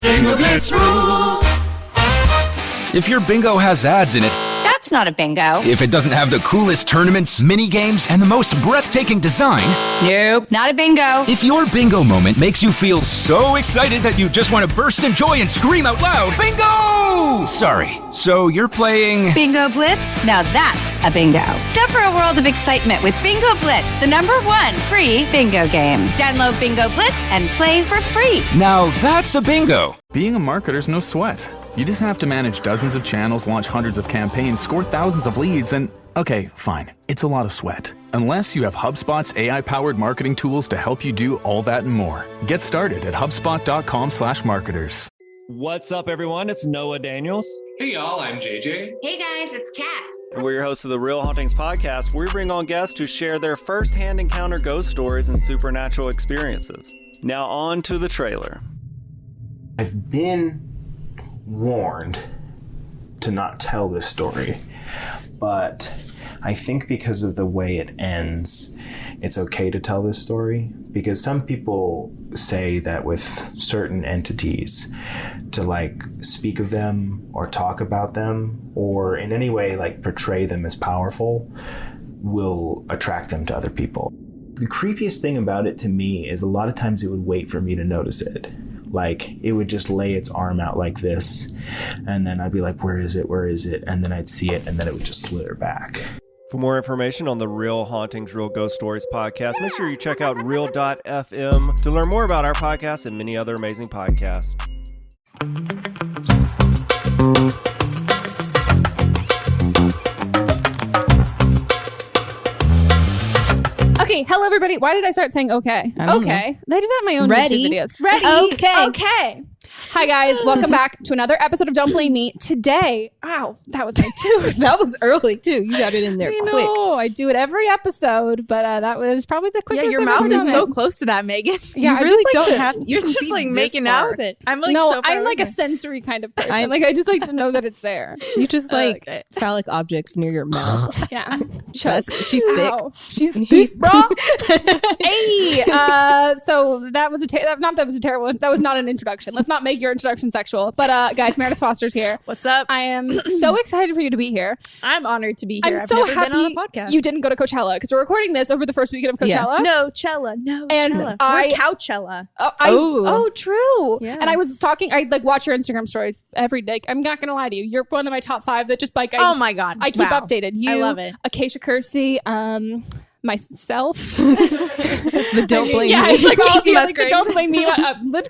Bingo Blitz rules. If your bingo has ads in it, That's not a bingo. if it doesn't have the coolest tournaments, mini games, and the most breathtaking design, Nope, not a bingo. if your bingo moment makes you feel so excited that you just want to burst in joy and scream out loud, bingo! Sorry, so you're playing... Bingo Blitz? Now that's a bingo. Go for a world of excitement with Bingo Blitz, the #1 free bingo game. Download Bingo Blitz and play for free. Now that's a bingo. Being a marketer's no sweat. You just have to manage dozens of channels, launch hundreds of campaigns, score thousands of leads, and okay, fine. It's a lot of sweat. Unless you have HubSpot's AI-powered marketing tools to help you do all that and more. Get started at HubSpot.com/marketers. What's up, everyone? It's Noah Daniels. Hey y'all, I'm JJ. Hey guys, it's Kat. And we're your hosts of the Real Hauntings podcast, where we bring on guests who share their first-hand encounter ghost stories and supernatural experiences. Now on to the trailer. I've been warned to not tell this story, but I think because of the way it ends, it's okay to tell this story, because some people say that with certain entities, to like speak of them or talk about them or in any way like portray them as powerful will attract them to other people. The creepiest thing about it to me is a lot of times it would wait for me to notice it. Like, it would just lay its arm out like this, and then I'd be like, where is it? Where is it? And then I'd see it, and then it would just slither back. For more information on the Real Hauntings, Real Ghost Stories podcast, make sure you check out Real.fm to learn more about our podcast and many other amazing podcasts. Okay, hello everybody. Why did I start saying okay? Okay. They do that in my own YouTube videos. Ready? Okay. Hi guys, welcome back to another episode of Don't Blame Me. Today, ow, that was my tooth. That was early too. You got it in there quick. No, I do it every episode, but that was probably the quickest. Yeah, your I've mouth ever is done so it. close to that, Megan. Yeah, you I really just like don't to- have to. You're just like making out with it. I'm like, no, so far I'm like away. a sensory kind of person. I just like to know that it's there. You just like phallic objects near your mouth. Yeah, She's thick. Ow. She's thick, bro. Hey, so that was a terrible one. That was not an introduction. Let's not make your introduction sexual. But guys, Meredith Foster's here. What's up? I am so excited for you to be here. I'm honored to be here. I'm I've so never happy been on a podcast. you didn't go to Coachella because we're recording this over the first weekend of Coachella. No, Cella. No, And Cella. I- We're Couchella. Oh, true. Yeah. And I was talking. I like watch your Instagram stories every day. I'm not gonna lie to you. You're one of my top 5 that just like. Oh my God. I keep Wow. updated. You, I love it. Acacia Kersey, myself. The Don't Blame Yeah, Me. it's like all Casey the Musgraves. Don't Blame Me.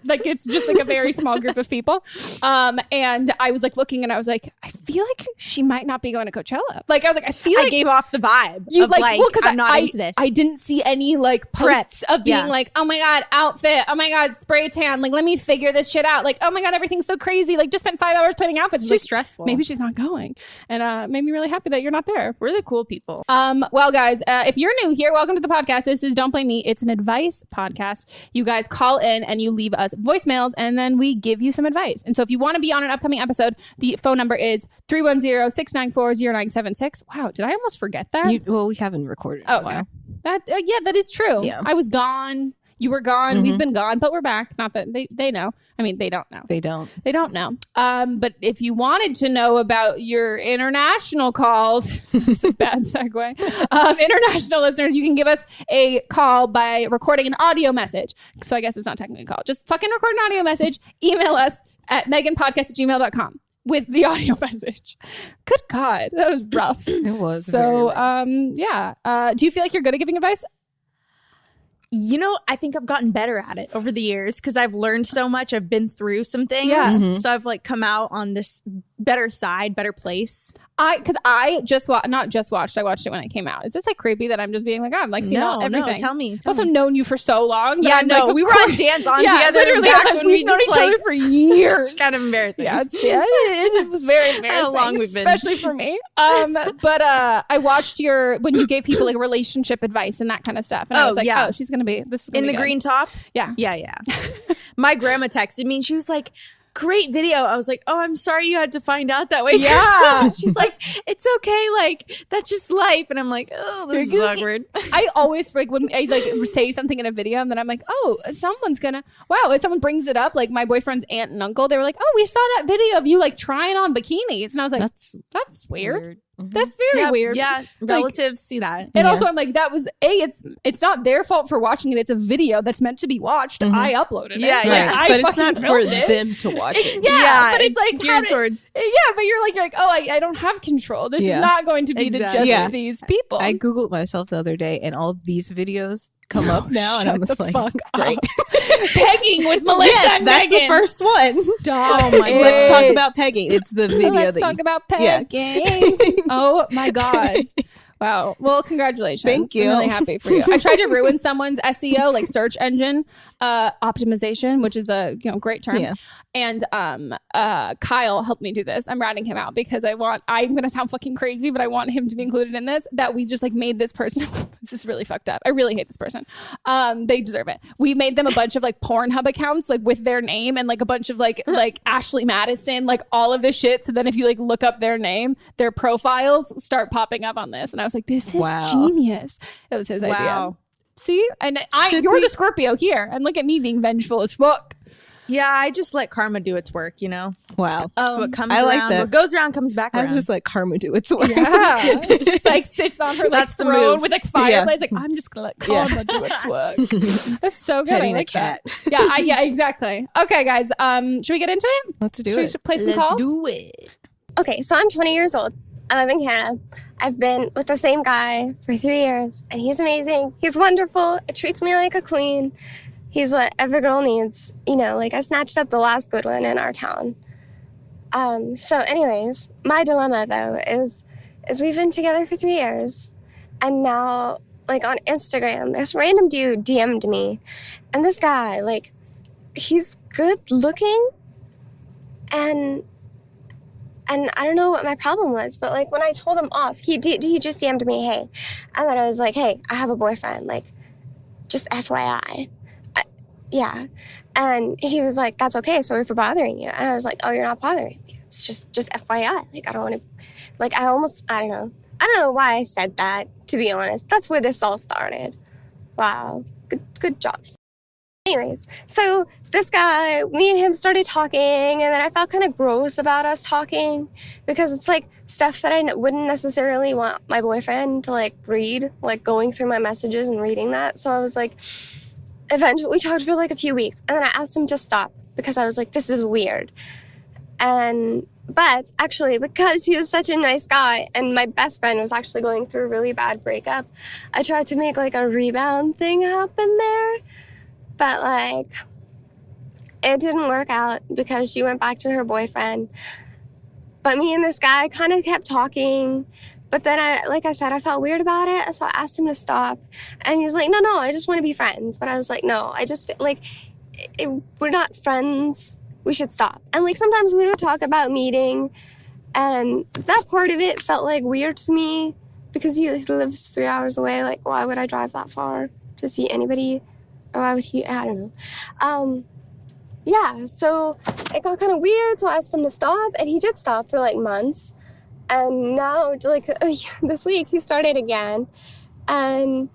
Like it's just like a very small group of people. And I was like looking, and I was like, I feel like she might not be going to Coachella. Like I was like, I feel like I gave off the vibe you of like, like, well, because I'm not into this. I didn't see any like posts of being like, oh my God, outfit. Oh my God, spray tan. Like, let me figure this shit out. Like, oh my God, everything's so crazy. Like, just spent 5 hours planning outfits. It's Like, stressful. maybe she's not going, and made me really happy that you're not there. We're the cool people. Well, guys, if you're new here, welcome to the podcast. This is Don't Blame Me. It's an advice podcast. You guys call in and you leave us voicemails, and then we give you some advice. And so if you want to be on an upcoming episode, the phone number is 310-694-0976. Wow, did I almost forget that? Well, we haven't recorded in a while. That that is true. Yeah. I was gone. You were gone. We've been gone, but we're back. Not that they know. I mean, they don't know. They don't. They don't know. But if you wanted to know about your international calls, it's a bad segue. International listeners, you can give us a call by recording an audio message. So I guess it's not technically a call. Just fucking record an audio message. Email us at meghanpodcast@gmail.com with the audio message. Good God, that was rough. It was. So yeah. Do you feel like you're good at giving advice? You know, I think I've gotten better at it over the years because I've learned so much. I've been through some things. Yeah. So I've like come out on this better side, better place. Because I just not just watched. I watched it when it came out. Is this like creepy that I'm just being like, I'm like seeing all everything? No, tell me. I've also known you for so long. that Yeah, I'm no, like, we were on Dance On yeah, together literally, back like, when we've we known just each other like for years. It's kind of embarrassing. Yeah, it was very embarrassing. How long we've been, especially for me. But I watched when you gave people like relationship advice and that kind of stuff, and I was like, oh, she's gonna be this is gonna in be the good. green top. Yeah. My grandma texted me and she was like, great video. I was like, oh, I'm sorry you had to find out that way. Yeah. She's like, it's okay. Like, that's just life. And I'm like, oh, this is awkward. I always like when I like say something in a video and then I'm like, oh, someone's gonna, wow. If someone brings it up, like my boyfriend's aunt and uncle, they were like, oh, we saw that video of you like trying on bikinis. And I was like, that's weird. Mm-hmm. That's very weird. Yeah, relatives see that. And also I'm like, that was it's not their fault for watching it. It's a video that's meant to be watched. I uploaded it. Yeah, Right. I But it's not fucking for filmed it. them to watch it. Yeah, but it's like geared towards. Yeah, but you're like, oh, I don't have control. This is not going to be to Exactly. just these people. I Googled myself the other day and all these videos come up now and I'm just like, great. Pegging with Melissa and That's Megan. the first one. Stop. Oh my, let's talk about pegging. It's the video Let's that talk you, about pegging. Oh my God. Wow. Well, congratulations. Thank you. I'm really happy for you. I tried to ruin someone's SEO, like search engine optimization, which is a great term. Yeah. And Kyle helped me do this. I'm ratting him out because I'm gonna sound fucking crazy, but I want him to be included in this. That we just like made this person. This is really fucked up. I really hate this person. They deserve it. We made them a bunch of like Pornhub accounts, like with their name and like a bunch of like Ashley Madison, like all of this shit. So then if you like look up their name, their profiles start popping up on this. And I was like, this is genius. That was his idea. See? And you're the Scorpio here. And look at me being vengeful as fuck. Yeah, I just let karma do its work, Wow. What comes I like around, that. what goes around comes back I around. was just like, karma do its work. Yeah. It's just like sits on her like That's the throne move. with like fireplace. Like, I'm just gonna let karma do its work. That's so good. Petting I a like cat. that. Yeah, exactly. Okay, guys. Should we get into it? Let's do Should it. we play some Let's calls? do it. Okay, so I'm 20 years old. I live in Canada. I've been with the same guy for 3 years, and he's amazing. He's wonderful. He treats me like a queen. He's what every girl needs. Like I snatched up the last good one in our town. So anyways, my dilemma though is we've been together for 3 years, and now like on Instagram, this random dude DM'd me, and this guy, like, he's good looking, and I don't know what my problem was, but like when I told him off, he just DM'd me, hey, and then I was like, hey, I have a boyfriend, like, just FYI. Yeah. And he was like, that's okay, sorry for bothering you. And I was like, oh, you're not bothering me. It's just FYI. Like, I don't want to, like, I don't know why I said that, to be honest. That's where this all started. Wow. Good job. Anyways, so this guy, me and him started talking, and then I felt kind of gross about us talking because it's like stuff that I wouldn't necessarily want my boyfriend to like read, like going through my messages and reading that. So I was like, eventually we talked for like a few weeks, and then I asked him to stop because I was like, this is weird. But actually, because he was such a nice guy and my best friend was actually going through a really bad breakup, I tried to make like a rebound thing happen there. But like, it didn't work out because she went back to her boyfriend. But me and this guy kind of kept talking. But then I felt weird about it. So I asked him to stop. And he's like, no, I just want to be friends. But I was like, no, I just feel like we're not friends. We should stop. And like sometimes we would talk about meeting. And that part of it felt like weird to me because he lives 3 hours away. Like, why would I drive that far to see anybody? Or why would he? I don't know. Yeah, so it got kind of weird. So I asked him to stop. And he did stop for like months. And now, like, this week, he started again. And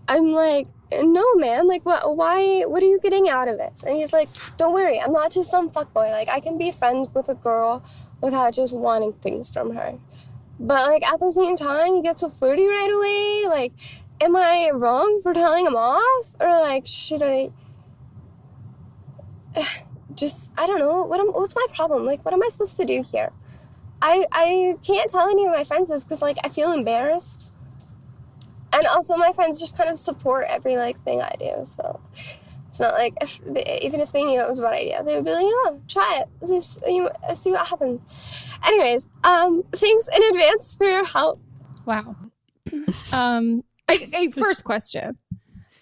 I'm like, no, man, like, what are you getting out of it? And he's like, don't worry, I'm not just some fuckboy. Like, I can be friends with a girl without just wanting things from her. But, like, at the same time, you get so flirty right away. Like, am I wrong for telling him off? Or, like, should I just, I don't know. What's my problem? Like, what am I supposed to do here? I can't tell any of my friends this because, like, I feel embarrassed. And also my friends just kind of support every, like, thing I do. So it's not like, even if they knew it was a bad idea, they would be like, oh, try it. Just, see what happens. Anyways, thanks in advance for your help. Wow. First question,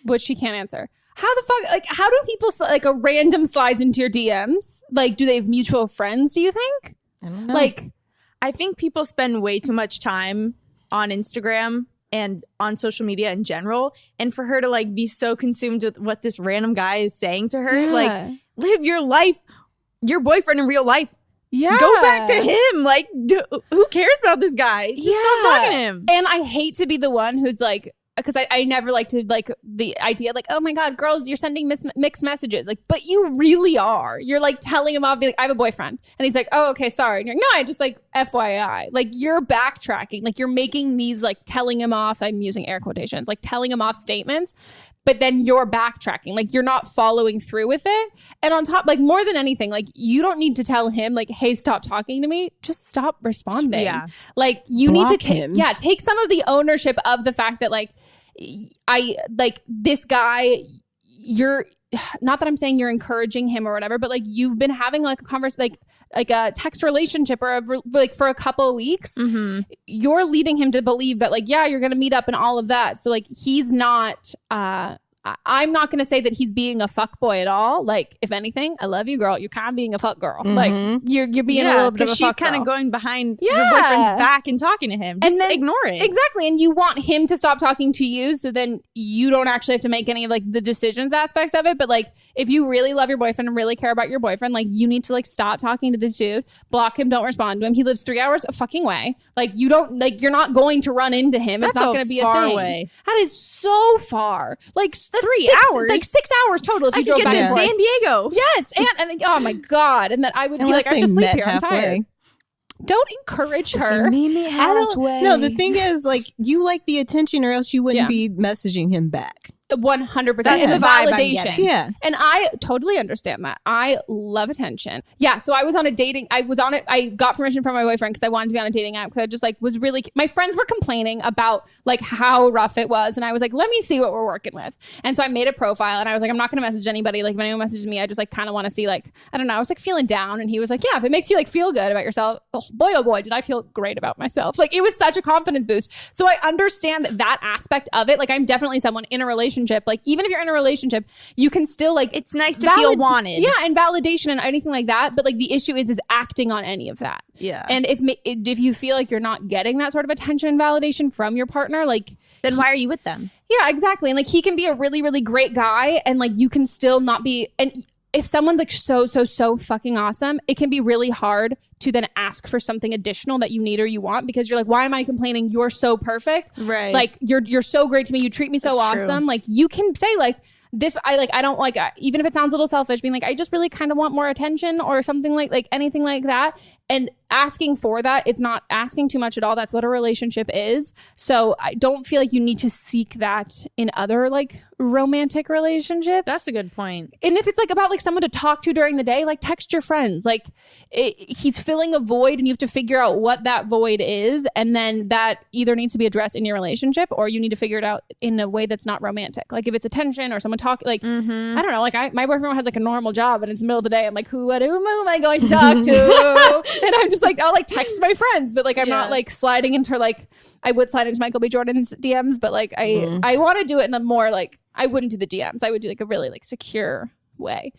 which she can't answer. How the fuck, like, how do people, like, a random slides into your DMs? Like, do they have mutual friends, do you think? I don't know. Like, I think people spend way too much time on Instagram and on social media in general. And for her to like be so consumed with what this random guy is saying to her, like, live your life your boyfriend in real life. Yeah. Go back to him. Like, who cares about this guy? Just stop talking to him. And I hate to be the one who's like, because I never like to like the idea like, oh my God, girls, you're sending mixed messages. Like, but you really are. You're like telling him off, be like, I have a boyfriend. And he's like, oh, okay, sorry. And you're like, no, I just like FYI. Like you're backtracking. Like you're making these like telling him off. I'm using air quotations, like telling him off statements. But then you're backtracking. Like you're not following through with it. And on top, like more than anything, like you don't need to tell him like, hey, stop talking to me. Just stop responding. Yeah. Like you Block need to him. take some of the ownership of the fact that like I like this guy, you're not that I'm saying you're encouraging him or whatever, but like you've been having like a conversation, like a text relationship or like for a couple of weeks. You're leading him to believe that like, yeah, you're going to meet up and all of that. So like he's not, I'm not going to say that he's being a fuckboy at all. Like, if anything, I love you, girl. You're kind of being a fuck girl. Like, you're being a little bit of a fuck girl. She's kind of going behind your boyfriend's back and talking to him. Just ignore it. Exactly. And you want him to stop talking to you so then you don't actually have to make any of like the decisions aspects of it. But like, if you really love your boyfriend and really care about your boyfriend, like you need to like stop talking to this dude, block him, don't respond to him. He lives 3 hours a fucking way. Like you don't, like you're not going to run into him. That's it's not going to be a thing. Away. That is so far. Like that's 3 hours. Like 6 hours total if you drove get back to and forth. San Diego. Yes. And oh my God. And then I would be like, I have to sleep here. I'm tired. Don't encourage her. No, the thing is, like, you like the attention or else you wouldn't be messaging him back. 100%. That's And the the vibe I'm validation. getting. Yeah. And I totally understand that. I love attention. Yeah. So I was on a dating, I got permission from my boyfriend because I wanted to be on a dating app because I just like was really, my friends were complaining about like how rough it was. And I was like, let me see what we're working with. And so I made a profile and I was like, I'm not going to message anybody. Like if anyone messages me, I just like kind of want to see like, I don't know. I was like feeling down and he was like, yeah, if it makes you like feel good about yourself, oh boy, did I feel great about myself. Like it was such a confidence boost. So I understand that aspect of it. Like I'm definitely someone in a relationship. Like even if you're in a relationship, you can still like, it's nice to feel wanted. Yeah. And validation and anything like that. But like the issue is acting on any of that. Yeah. And if you feel like you're not getting that sort of attention and validation from your partner, like then why are you with them? Yeah, exactly. And like he can be a really, really great guy and like you can still not be. And if someone's like so fucking awesome, it can be really hard to then ask for something additional that you need or you want because you're like, why am I complaining? You're so perfect. Right. Like you're so great to me. You treat me so That's awesome. true. Like you can say like this, I don't like, even if it sounds a little selfish, being like, I just really kind of want more attention or something like anything like that. And asking for that, it's not asking too much at all. That's what a relationship is. So I don't feel like you need to seek that in other like romantic relationships. That's a good point. And if it's like about like someone to talk to during the day, like text your friends. Like he's filling a void and you have to figure out what that void is. And then that either needs to be addressed in your relationship or you need to figure it out in a way that's not romantic. Like if it's attention or someone talking, like, I don't know, like my boyfriend has like a normal job and it's the middle of the day. I'm like, who am I going to talk to? And I'm just like, I'll like text my friends, but like I'm not like sliding into like, I would slide into Michael B. Jordan's DMs, but like I want to do it in a more like, I wouldn't do the DMs. I would do like a really like secure way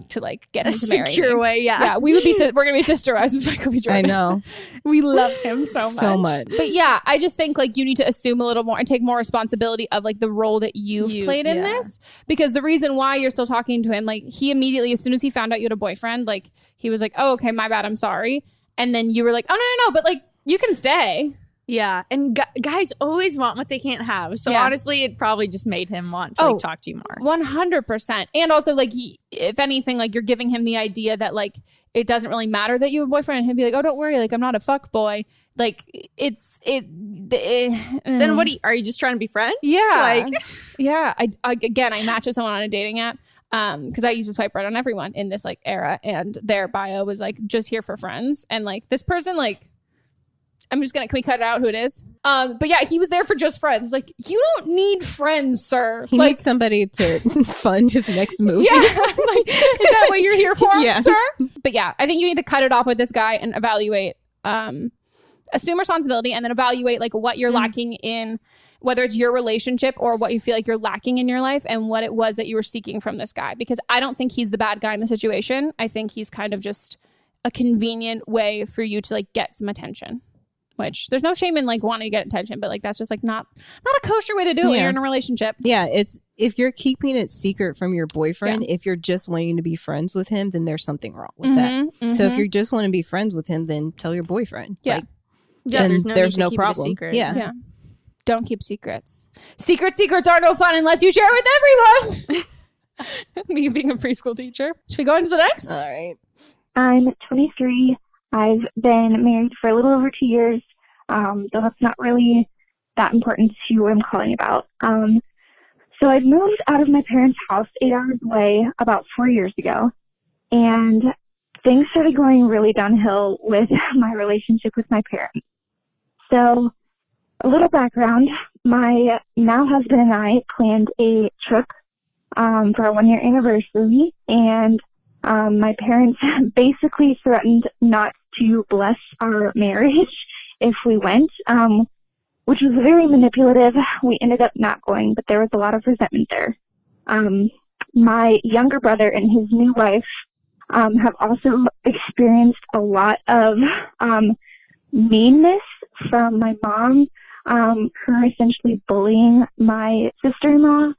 to like get him to marry me. Secure way, yeah. We would be we're gonna be sister wives with Michael B. Jordan. I know. We love him so much. But yeah, I just think like you need to assume a little more and take more responsibility of like the role that you've played in this. Because the reason why you're still talking to him, like he immediately, as soon as he found out you had a boyfriend, like he was like, oh, okay, my bad, I'm sorry. And then you were like, oh no, but like you can stay. Yeah. And guys always want what they can't have. So honestly, it probably just made him want to like, talk to you more. 100%. And also like, if anything, like you're giving him the idea that like, it doesn't really matter that you have a boyfriend and he'll be like, oh, don't worry. Like, I'm not a fuck boy. Like then what are you just trying to be friends? Yeah. Like, yeah. I matched with someone on a dating app. Because I used to swipe right on everyone in this like era and their bio was like, just here for friends. And like this person, like, can we cut it out who it is? But yeah, he was there for just friends. Like, you don't need friends, sir. He needs somebody to fund his next movie. Yeah. Like, is that what you're here for, Yeah. sir? But yeah, I think you need to cut it off with this guy and evaluate, assume responsibility and then evaluate like what you're lacking in, whether it's your relationship or what you feel like you're lacking in your life and what it was that you were seeking from this guy. Because I don't think he's the bad guy in the situation. I think he's kind of just a convenient way for you to like get some attention. which there's no shame in like wanting to get attention, but like that's just like not a kosher way to do it when you're in a relationship. Yeah, it's if you're keeping it secret from your boyfriend, if you're just wanting to be friends with him, then there's something wrong with that. So if you just want to be friends with him, then tell your boyfriend. Like, there's no problem. Yeah. Don't keep secrets. Secrets are no fun unless you share with everyone. Me being a preschool teacher. Should we go into the next? All right. I'm 23. I've been married for a little over 2 years, though that's not really that important to what I'm calling about. So I moved out of my parents' house 8 hours away about 4 years ago, and things started going really downhill with my relationship with my parents. So a little background, my now husband and I planned a trip for our 1-year anniversary, and my parents basically threatened not to bless our marriage if we went, which was very manipulative. We ended up not going, but there was a lot of resentment there. My younger brother and his new wife have also experienced a lot of meanness from my mom, her essentially bullying my sister-in-law.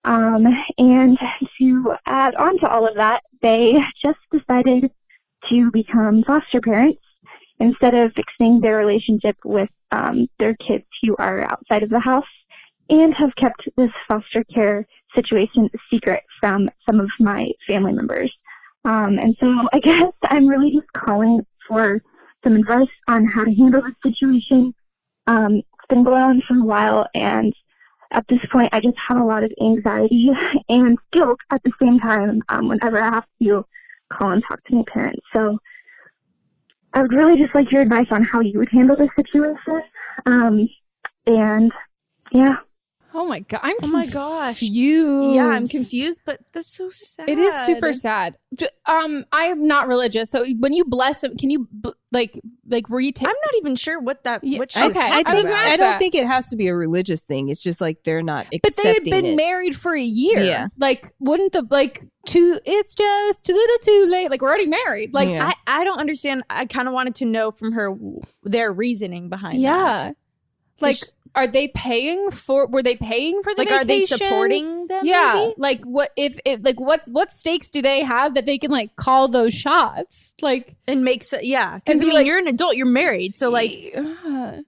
And to add on to all of that, they just decided to become foster parents instead of fixing their relationship with their kids who are outside of the house, and have kept this foster care situation secret from some of my family members. And so I guess I'm really just calling for some advice on how to handle this situation. It's been going on for a while, and at this point, I just have a lot of anxiety and guilt at the same time whenever I have to call and talk to my parents. So I would really just like your advice on how you would handle this situation. And yeah. Oh my God. I'm my gosh. confused. Yeah, I'm confused, but that's so sad. It is super sad. I'm not religious, so when you bless them, can you retake? I'm not even sure what that. What she I don't think it has to be a religious thing. It's just like they're not accepting it. But they had been married for a year. Yeah. Like, wouldn't it's just too little too late. Like, we're already married. Like, I don't understand. I kind of wanted to know from her their reasoning behind that. Yeah. Like, were they paying for the vacation? Are they supporting them? Yeah. Maybe? Like, what stakes do they have that they can like call those shots? Like, and makes because you're an adult, you're married, so like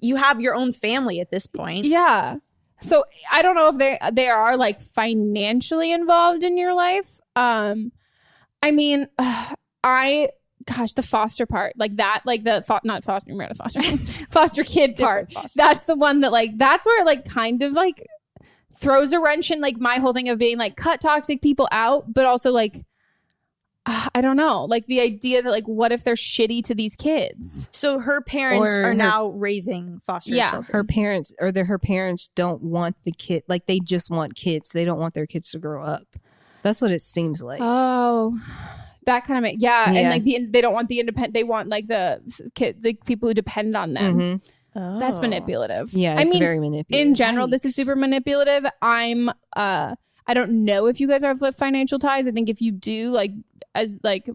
you have your own family at this point. Yeah. So I don't know if they are like financially involved in your life. I mean, the foster part, like that, like the not foster, Meredith Foster, foster kid part. That's the one that like, that's where it like kind of like throws a wrench in like my whole thing of being like cut toxic people out, but also like, I don't know, like the idea that like, what if they're shitty to these kids? So her parents are now raising foster children. Her parents don't want the kid, like they just want kids. They don't want their kids to grow up. That's what it seems like. Oh, that kind of and like they don't want the independent. They want like the kids, like people who depend on them. Mm-hmm. Oh. That's manipulative. Yeah, it's very manipulative. In general, this is super manipulative. I don't know if you guys have financial ties. I think if you do,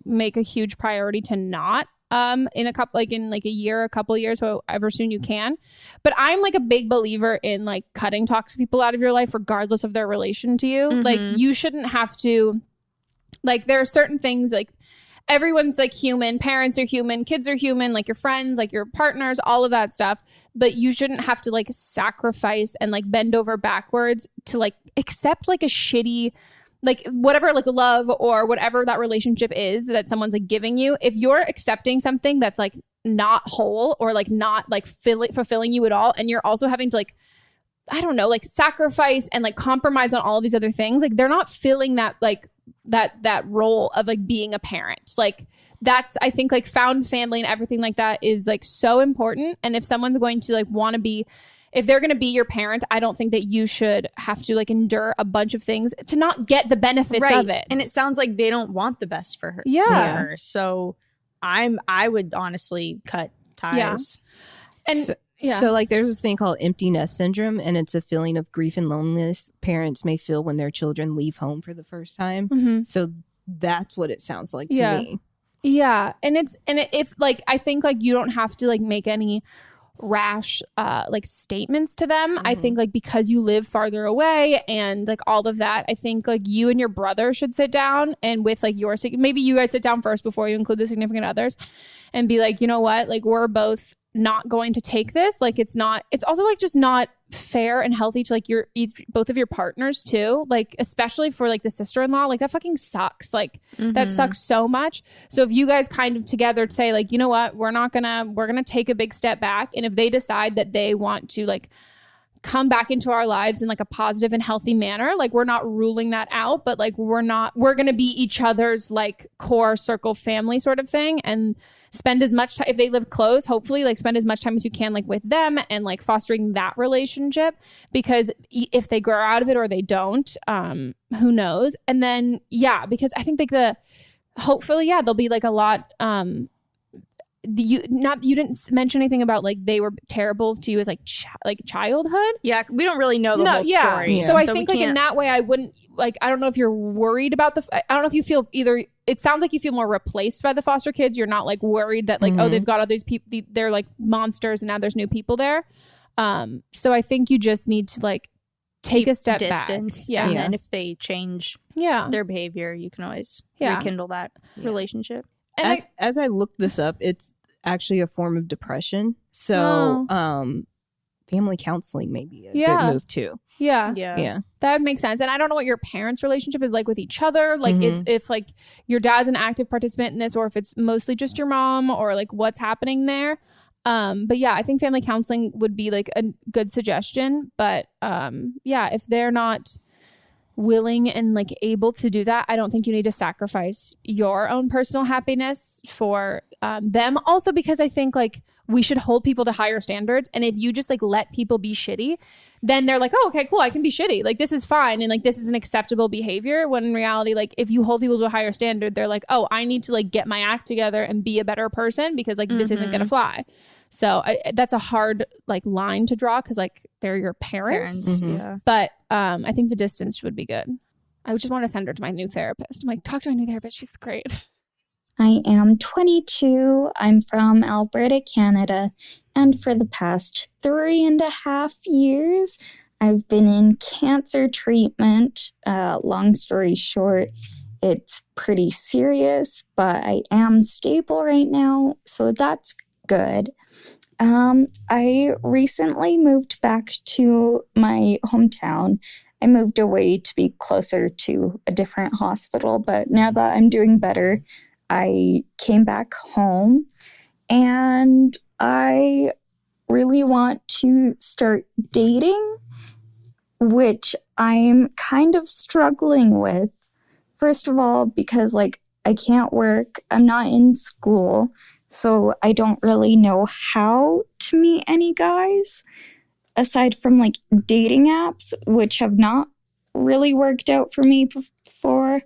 make a huge priority to not in a year, a couple of years, however soon you can. But I'm like a big believer in like cutting toxic people out of your life, regardless of their relation to you. Mm-hmm. Like you shouldn't have to. Like there are certain things like everyone's like human, parents are human, kids are human, like your friends, like your partners, all of that stuff. But you shouldn't have to like sacrifice and like bend over backwards to like accept like a shitty, like whatever, like love or whatever that relationship is that someone's like giving you. If you're accepting something that's like not whole or like not like fulfilling you at all, and you're also having to like, I don't know, like sacrifice and like compromise on all of these other things, like they're not filling that like that role of like being a parent. Like that's, I think like found family and everything like that is like so important. And if someone's going to like want to be, if they're going to be your parent, I don't think that you should have to like endure a bunch of things to not get the benefits of it. And it sounds like they don't want the best for her. Yeah. So I would honestly cut ties. Yeah. And So like there's this thing called empty nest syndrome, and it's a feeling of grief and loneliness parents may feel when their children leave home for the first time. Mm-hmm. So that's what it sounds like to me. Yeah. And if like, I think like you don't have to like make any rash like statements to them. I think like because you live farther away and like all of that, I think like you and your brother should sit down and with like maybe you guys sit down first before you include the significant others and be like, you know what, like we're both not going to take this. Like it's also like just not fair and healthy to like both of your partners too. Like especially for like the sister-in-law, like that fucking sucks. Like that sucks so much. So if you guys kind of together say like, you know what, we're gonna take a big step back. And if they decide that they want to like come back into our lives in like a positive and healthy manner, like we're not ruling that out, but like we're gonna be each other's like core circle family sort of thing, and spend as much time, if they live close, hopefully like spend as much time as you can like with them and like fostering that relationship, because if they grow out of it or they don't, who knows. And then because I think like hopefully there'll be like a lot you didn't mention anything about like they were terrible to you as like childhood. Yeah, we don't really know the whole story. So I think like in that way I wouldn't like, I don't know if you're worried about I don't know if you feel either. It sounds like you feel more replaced by the foster kids. You're not like worried that like, oh, they've got all these people, they're like monsters and now there's new people there. So I think you just need to like take a step distance, back. Yeah. And then if they change their behavior, you can always rekindle that relationship. And as I looked this up, it's actually a form of depression. So family counseling may be a good move too. Yeah. That makes sense. And I don't know what your parents' relationship is like with each other. Like if like your dad's an active participant in this, or if it's mostly just your mom, or like what's happening there. But I think family counseling would be like a good suggestion. But if they're not willing and like able to do that, I don't think you need to sacrifice your own personal happiness for them. Also, because I think like we should hold people to higher standards, and if you just like let people be shitty, then they're like, oh, okay, cool, I can be shitty, like this is fine, and like this is an acceptable behavior, when in reality, like if you hold people to a higher standard, they're like, oh, I need to like get my act together and be a better person, because like this isn't gonna fly. So that's a hard like line to draw, because like they're your parents. But I think the distance would be good. I just want to send her to my new therapist. I'm like, talk to my new therapist, she's great. I am 22. I'm from Alberta, Canada. And for the past 3.5 years, I've been in cancer treatment. Long story short, it's pretty serious, but I am stable right now, so that's good. I recently moved back to my hometown. I moved away to be closer to a different hospital, but now that I'm doing better, I came back home, and I really want to start dating, which I'm kind of struggling with. First of all, because like I can't work, I'm not in school, so I don't really know how to meet any guys aside from like dating apps, which have not really worked out for me before.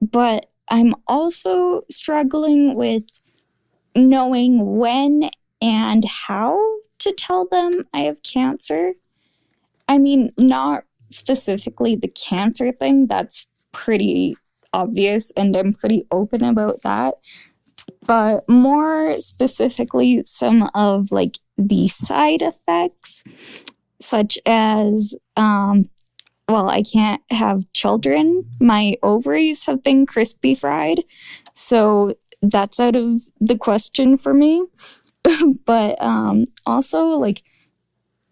But I'm also struggling with knowing when and how to tell them I have cancer. I mean, not specifically the cancer thing, that's pretty obvious and I'm pretty open about that. But more specifically, some of like the side effects, such as, I can't have children. My ovaries have been crispy fried, so that's out of the question for me. But also, like,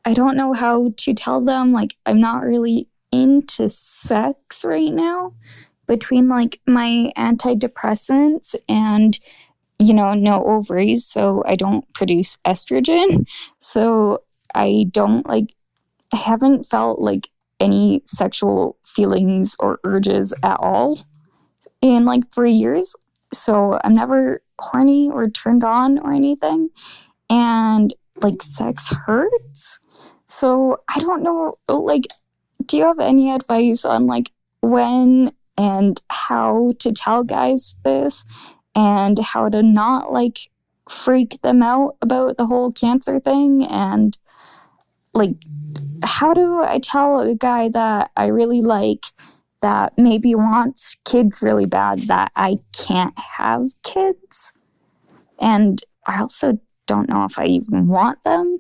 I don't know how to tell them, like, I'm not really into sex right now, between like my antidepressants and, you know, no ovaries, so I don't produce estrogen. So I haven't felt like any sexual feelings or urges at all in like 3 years. So I'm never horny or turned on or anything. And like sex hurts. So I don't know, like, do you have any advice on like when and how to tell guys this, and how to not like freak them out about the whole cancer thing? And like, how do I tell a guy that I really like, that maybe wants kids really bad, that I can't have kids? And I also don't know if I even want them.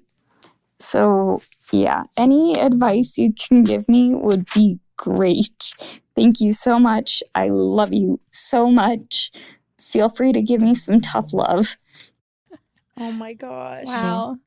So yeah, any advice you can give me would be great. Thank you so much. I love you so much. Feel free to give me some tough love. Oh my gosh. Wow.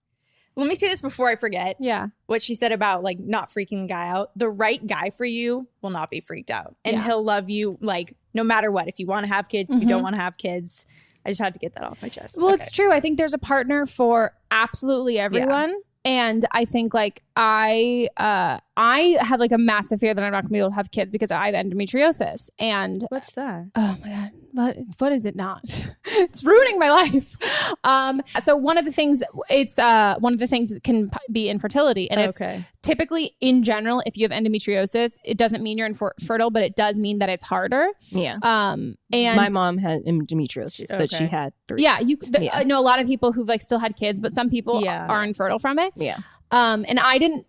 Let me say this before I forget. Yeah. What she said about like not freaking the guy out. The right guy for you will not be freaked out. And he'll love you like no matter what. If you want to have kids, if you don't want to have kids. I just had to get that off my chest. Well, it's true. I think there's a partner for absolutely everyone. Yeah. And I think like I have like a massive fear that I'm not gonna be able to have kids because I have endometriosis. And what's that? Oh my God. What is it not? It's ruining my life. So one of the things can be infertility, and it's typically in general, if you have endometriosis, it doesn't mean you're infertile, but it does mean that it's harder. Yeah. And my mom had endometriosis, but she had 3. Yeah. I know a lot of people who've like still had kids, but some people are infertile from it. Yeah. And I didn't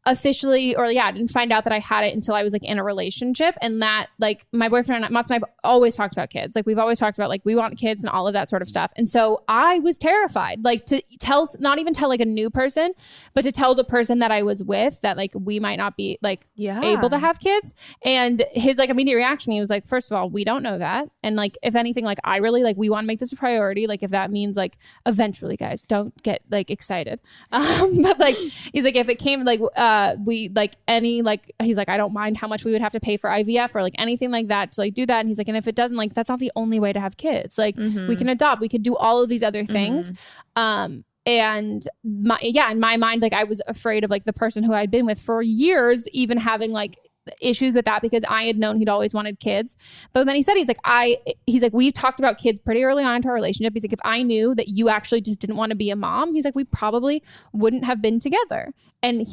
officially, I didn't find out that I had it until I was like in a relationship, and that like my boyfriend Mats and I've always talked about kids. Like we've always talked about like we want kids and all of that sort of stuff. And so I was terrified, like to not even tell like a new person, but to tell the person that I was with that like we might not be like able to have kids. And his like immediate reaction, he was like, first of all, we don't know that, and like if anything, like I really like we want to make this a priority. Like if that means like eventually, guys, don't get like excited. But like he's like if it came like we like any like he's like I don't mind how much we would have to pay for IVF or like anything like that to like do that. And he's like, and if it doesn't, like that's not the only way to have kids. Like we can adopt, we could do all of these other things. And in my mind, like I was afraid of like the person who I'd been with for years even having like issues with that because I had known he'd always wanted kids. But then he said, he's like, we've talked about kids pretty early on into our relationship. He's like, if I knew that you actually just didn't want to be a mom, he's like, we probably wouldn't have been together. And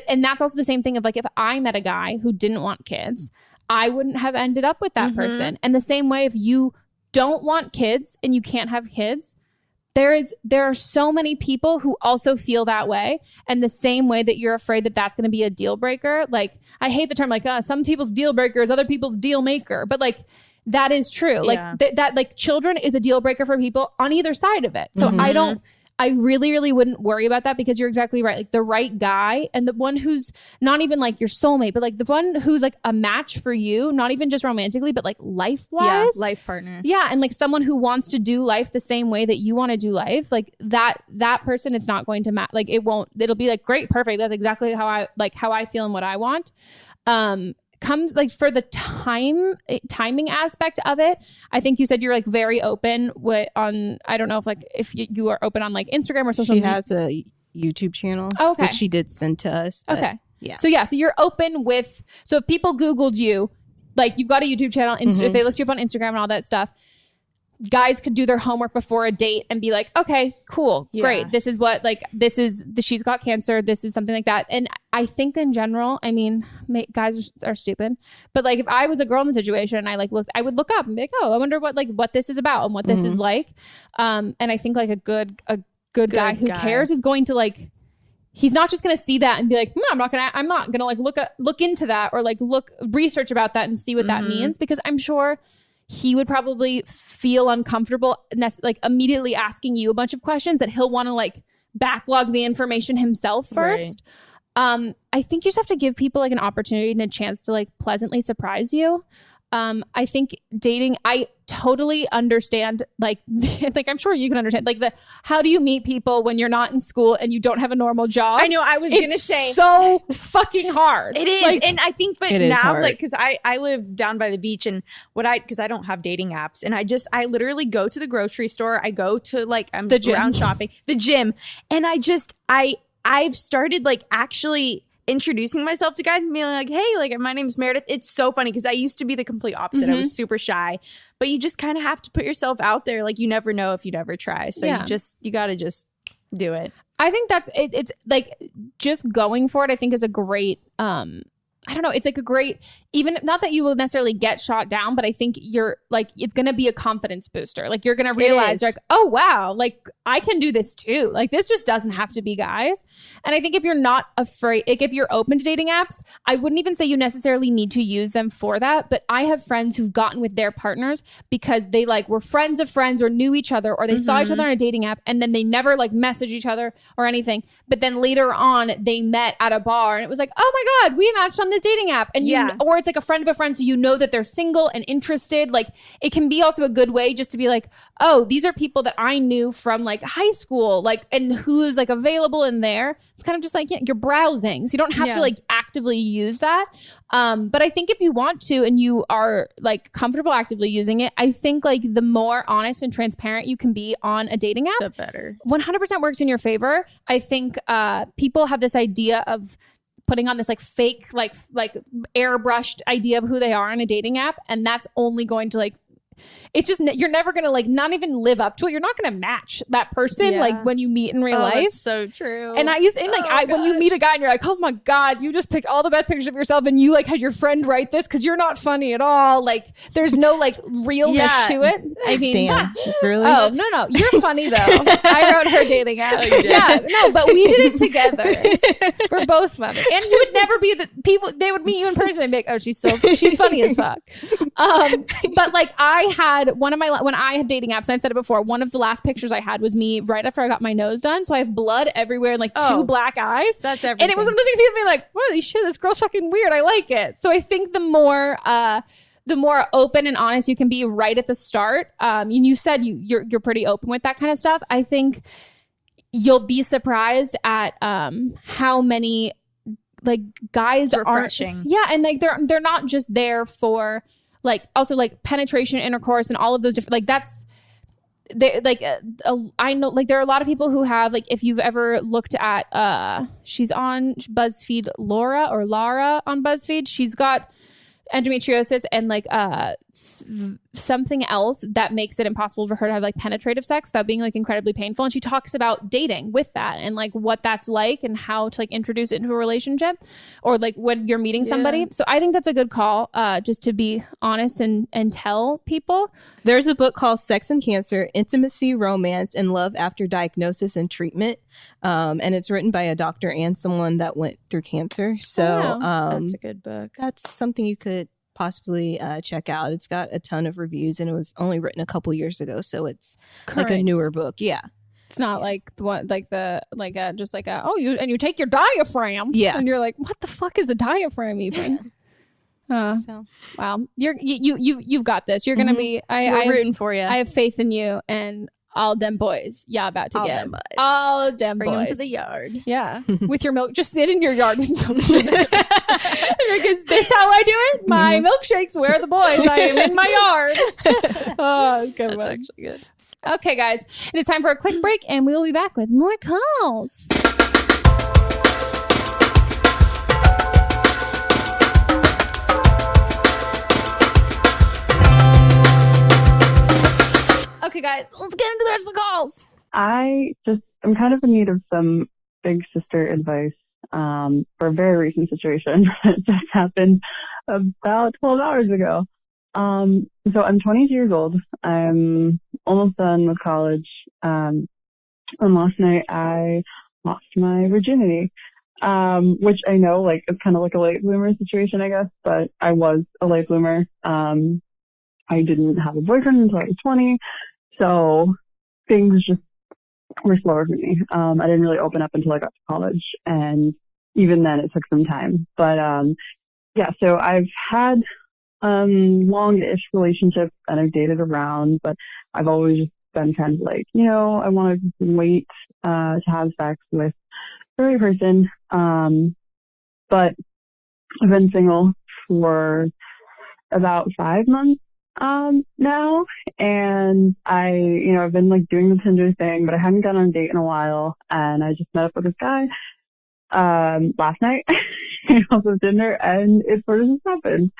and that's also the same thing of like, if I met a guy who didn't want kids, I wouldn't have ended up with that person. And the same way, if you don't want kids and you can't have kids, there are so many people who also feel that way. And the same way that you're afraid that that's going to be a deal breaker. Like, I hate the term like some people's deal breaker is other people's deal maker. But like, that is true. Yeah. Like that like children is a deal breaker for people on either side of it. So I really, really wouldn't worry about that because you're exactly right. Like the right guy and the one who's not even like your soulmate, but like the one who's like a match for you, not even just romantically, but like life-wise. Yeah, life partner. Yeah. And like someone who wants to do life the same way that you want to do life, like that person, it's not going to match. Like it'll be like, great, perfect. That's exactly how I feel and what I want. Comes like for the timing aspect of it, I think you said you're like very open on I don't know if you are open on like Instagram or social media. She has a YouTube channel that she did send to us. Okay. Yeah. So you're open with, so if people Googled you, like you've got a YouTube channel, if they looked you up on Instagram and all that stuff, guys could do their homework before a date and be like, okay, cool, great. This is what, like, she's got cancer. This is something like that. And I think in general, I mean, guys are stupid, but like if I was a girl in the situation and I would look up and be like, oh, I wonder what this is about and what this is like. And I think like a good guy who cares is going to like, he's not just going to see that and be like, I'm not going to like look into that or like research about that and see what that means, because I'm sure he would probably feel uncomfortable like immediately asking you a bunch of questions that he'll want to like backlog the information himself first. Right. I think you just have to give people like an opportunity and a chance to like pleasantly surprise you. I think dating, I totally understand like I'm sure you can understand like how do you meet people when you're not in school and you don't have a normal job? I know, I was gonna say so fucking hard. It is, like, and I think but now like because I live down by the beach and because I don't have dating apps and I literally go to the grocery store, I go to like I'm around shopping, the gym, and I've started like actually introducing myself to guys and being like, hey, like my name's Meredith. It's so funny because I used to be the complete opposite. I was super shy, but you just kind of have to put yourself out there. Like you never know if you never try. So you got to just do it. I think that's it. It's like just going for it, I think is a great I don't know. It's like a great, even not that you will necessarily get shot down, but I think you're like, it's going to be a confidence booster. Like you're going to realize you're like, oh, wow, like I can do this too. Like this just doesn't have to be guys. And I think if you're not afraid, like if you're open to dating apps, I wouldn't even say you necessarily need to use them for that. But I have friends who've gotten with their partners because they like were friends of friends or knew each other, or they saw each other on a dating app and then they never like messaged each other or anything. But then later on they met at a bar and it was like, oh my God, we matched on this dating app. And or it's like a friend of a friend, so you know that they're single and interested. Like it can be also a good way just to be like, oh, these are people that I knew from like high school, like, and who's like available in there. It's kind of just like you're browsing, so you don't have to like actively use that. But I think if you want to and you are like comfortable actively using it, I think like the more honest and transparent you can be on a dating app, the better. 100% works in your favor. I think people have this idea of putting on this like fake, like airbrushed idea of who they are on a dating app. And that's only going to like, it's just, you're never going to like not even live up to it. You're not going to match that person like when you meet in real life. That's so true. And when you meet a guy and you're like, oh my God, you just picked all the best pictures of yourself and you like had your friend write this because you're not funny at all. Like there's no like realness to it. I mean, damn, really? Oh, no, you're funny though. I wrote her dating app. Yeah, no, but we did it together. We're both funny. And you would never be the people, they would meet you in person and be like, oh, she's funny as fuck. But like I had when I had dating apps, and I've said it before, one of the last pictures I had was me right after I got my nose done. So I have blood everywhere and like two black eyes. That's everything. And it was one of those things people being like, holy shit, this girl's fucking weird. I like it. So I think the more open and honest you can be right at the start. And you said you're pretty open with that kind of stuff. I think you'll be surprised at how many like guys refreshing. And like they're not just there for like also like penetration, intercourse, and all of those different like that's they like I know like there are a lot of people who have like if you've ever looked at she's on BuzzFeed, Lara on BuzzFeed, she's got endometriosis and like something else that makes it impossible for her to have like penetrative sex without being like incredibly painful, and she talks about dating with that and like what that's like and how to like introduce it into a relationship or like when you're meeting somebody. So I think that's a good call, just to be honest and tell people. There's a book called Sex and Cancer: Intimacy, Romance, and Love After Diagnosis and Treatment, and it's written by a doctor and someone that went through cancer. So that's a good book. That's something you could possibly check out. It's got a ton of reviews and it was only written a couple years ago, so it's like a newer book. It's not like the one like just like you take your diaphragm and you're like, what the fuck is a diaphragm even? Wow, you've got this. You're gonna be I'm rooting for you. I have faith in you and all them boys. About to all get them boys. All them Bring boys. them to the yard. Yeah, with your milk. Just sit in your yard with milkshakes. Is this how I do it? My milkshakes. Where are the boys? I am in my yard. Oh, good. That's actually good. Okay, guys, it is time for a quick break, and we will be back with more calls. Okay, guys, let's get into the rest of the calls. I'm kind of in need of some big sister advice for a very recent situation that just happened about 12 hours ago. So I'm 22 years old. I'm almost done with college. And last night I lost my virginity, which I know like it's kind of like a late bloomer situation, I guess, but I was a late bloomer. I didn't have a boyfriend until I was 20. So things just were slower for me. I didn't really open up until I got to college, and even then it took some time. But so I've had long-ish relationships and I've dated around, but I've always just been kind of like, I want to wait to have sex with the right person. But I've been single for about 5 months now, and I've been like doing the Tinder thing, but I hadn't gone on a date in a while, and I just met up with this guy last night off of Tinder, and it sort of just happened.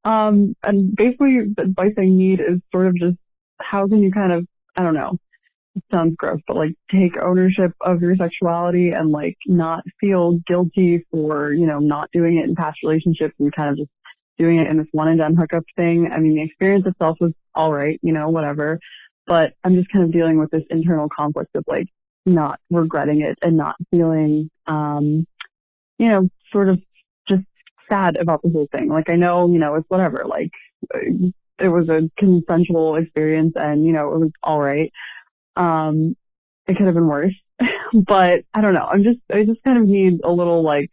And basically the advice I need is sort of just how can you kind of, I don't know, sounds gross, but like take ownership of your sexuality and like not feel guilty for, you know, not doing it in past relationships and kind of just doing it in this one and done hookup thing. I mean, the experience itself was all right, you know, whatever. But I'm just kind of dealing with this internal conflict of like not regretting it and not feeling, you know, sort of just sad about the whole thing. Like, I know, you know, it's whatever. Like, it was a consensual experience and, you know, it was all right. It could have been worse, but I don't know. I just kind of need a little like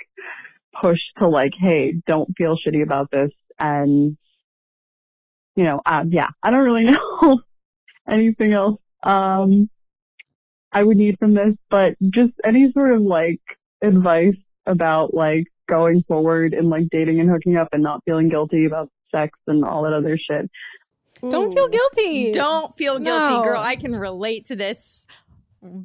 push to like, hey, don't feel shitty about this. And, you know, yeah, I don't really know anything else I would need from this, but just any sort of like advice about like going forward and like dating and hooking up and not feeling guilty about sex and all that other shit. Don't feel guilty. Don't feel guilty, girl. I can relate to this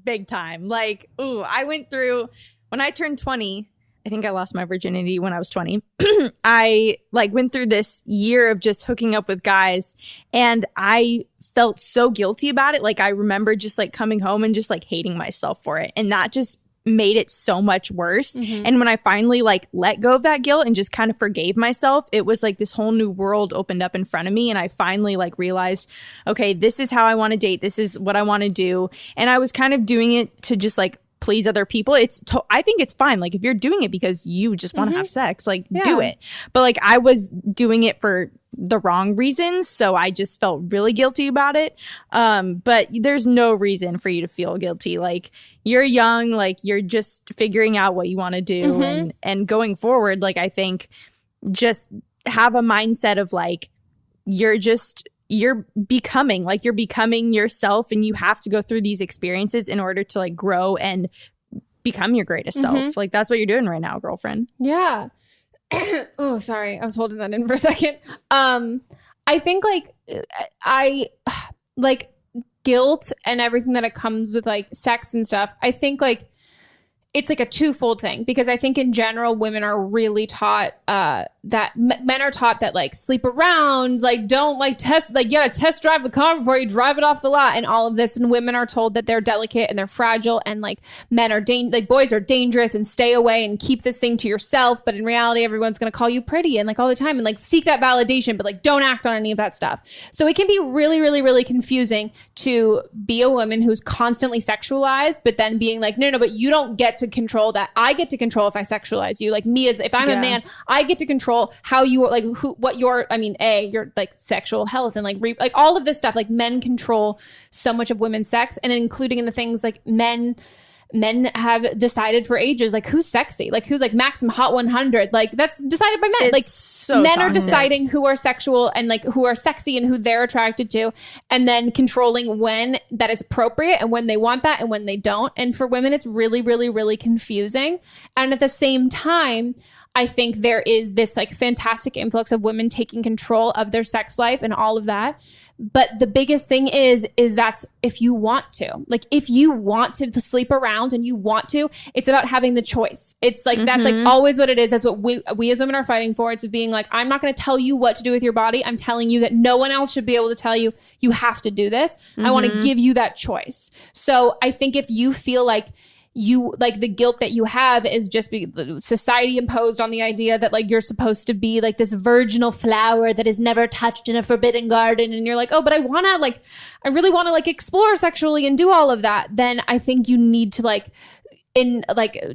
big time. Like, I went through, when I turned 20, I think I lost my virginity when I was 20. I like went through this year of just hooking up with guys and I felt so guilty about it. Like, I remember just like coming home and just like hating myself for it. And that just made it so much worse. And when I finally like let go of that guilt and just kind of forgave myself, it was like this whole new world opened up in front of me. And I finally like realized, okay, this is how I want to date. This is what I want to do. And I was kind of doing it to just like please other people. I think it's fine. Like, if you're doing it because you just want to have sex, like do it. But like, I was doing it for the wrong reasons. So I just felt really guilty about it. But there's no reason for you to feel guilty. Like, you're young, like you're just figuring out what you want to do and going forward. Like, I think just have a mindset of like, you're becoming yourself, and you have to go through these experiences in order to like grow and become your greatest self. Like, that's what you're doing right now, girlfriend. Yeah. Oh, sorry. I was holding that in for a second. I think like guilt and everything that it comes with like sex and stuff. I think like it's like a twofold thing, because I think in general, women are really taught that men are taught that like sleep around, like don't like test, like you gotta test drive the car before you drive it off the lot and all of this. And women are told that they're delicate and they're fragile, and like men are like boys are dangerous and stay away and keep this thing to yourself. But in reality, everyone's gonna call you pretty and like all the time and like seek that validation, but like don't act on any of that stuff. So it can be really, really, really confusing to be a woman who's constantly sexualized, but then being like, no, but you don't get to control that. I get to control if I sexualize you. Like me, as if I'm a man, I get to control how you like your like sexual health and like like all of this stuff. Like, men control so much of women's sex, and including in the things like men have decided for ages, like who's sexy, like who's like maximum hot 100, like that's decided by men. It's like so men toxic. Are deciding who are sexual and like who are sexy and who they're attracted to, and then controlling when that is appropriate and when they want that and when they don't. And for women, it's really, really, really confusing. And at the same time, I think there is this like fantastic influx of women taking control of their sex life and all of that. But the biggest thing is that's if you want to. Like, if you want to sleep around and you want to, it's about having the choice. It's like, that's like always what it is. That's what we as women are fighting for. It's being like, I'm not going to tell you what to do with your body. I'm telling you that no one else should be able to tell you, you have to do this. I want to give you that choice. So I think if you feel like you like the guilt that you have is just society imposed on the idea that like you're supposed to be like this virginal flower that is never touched in a forbidden garden, and you're like, oh, but I really want to like explore sexually and do all of that, then I think you need to like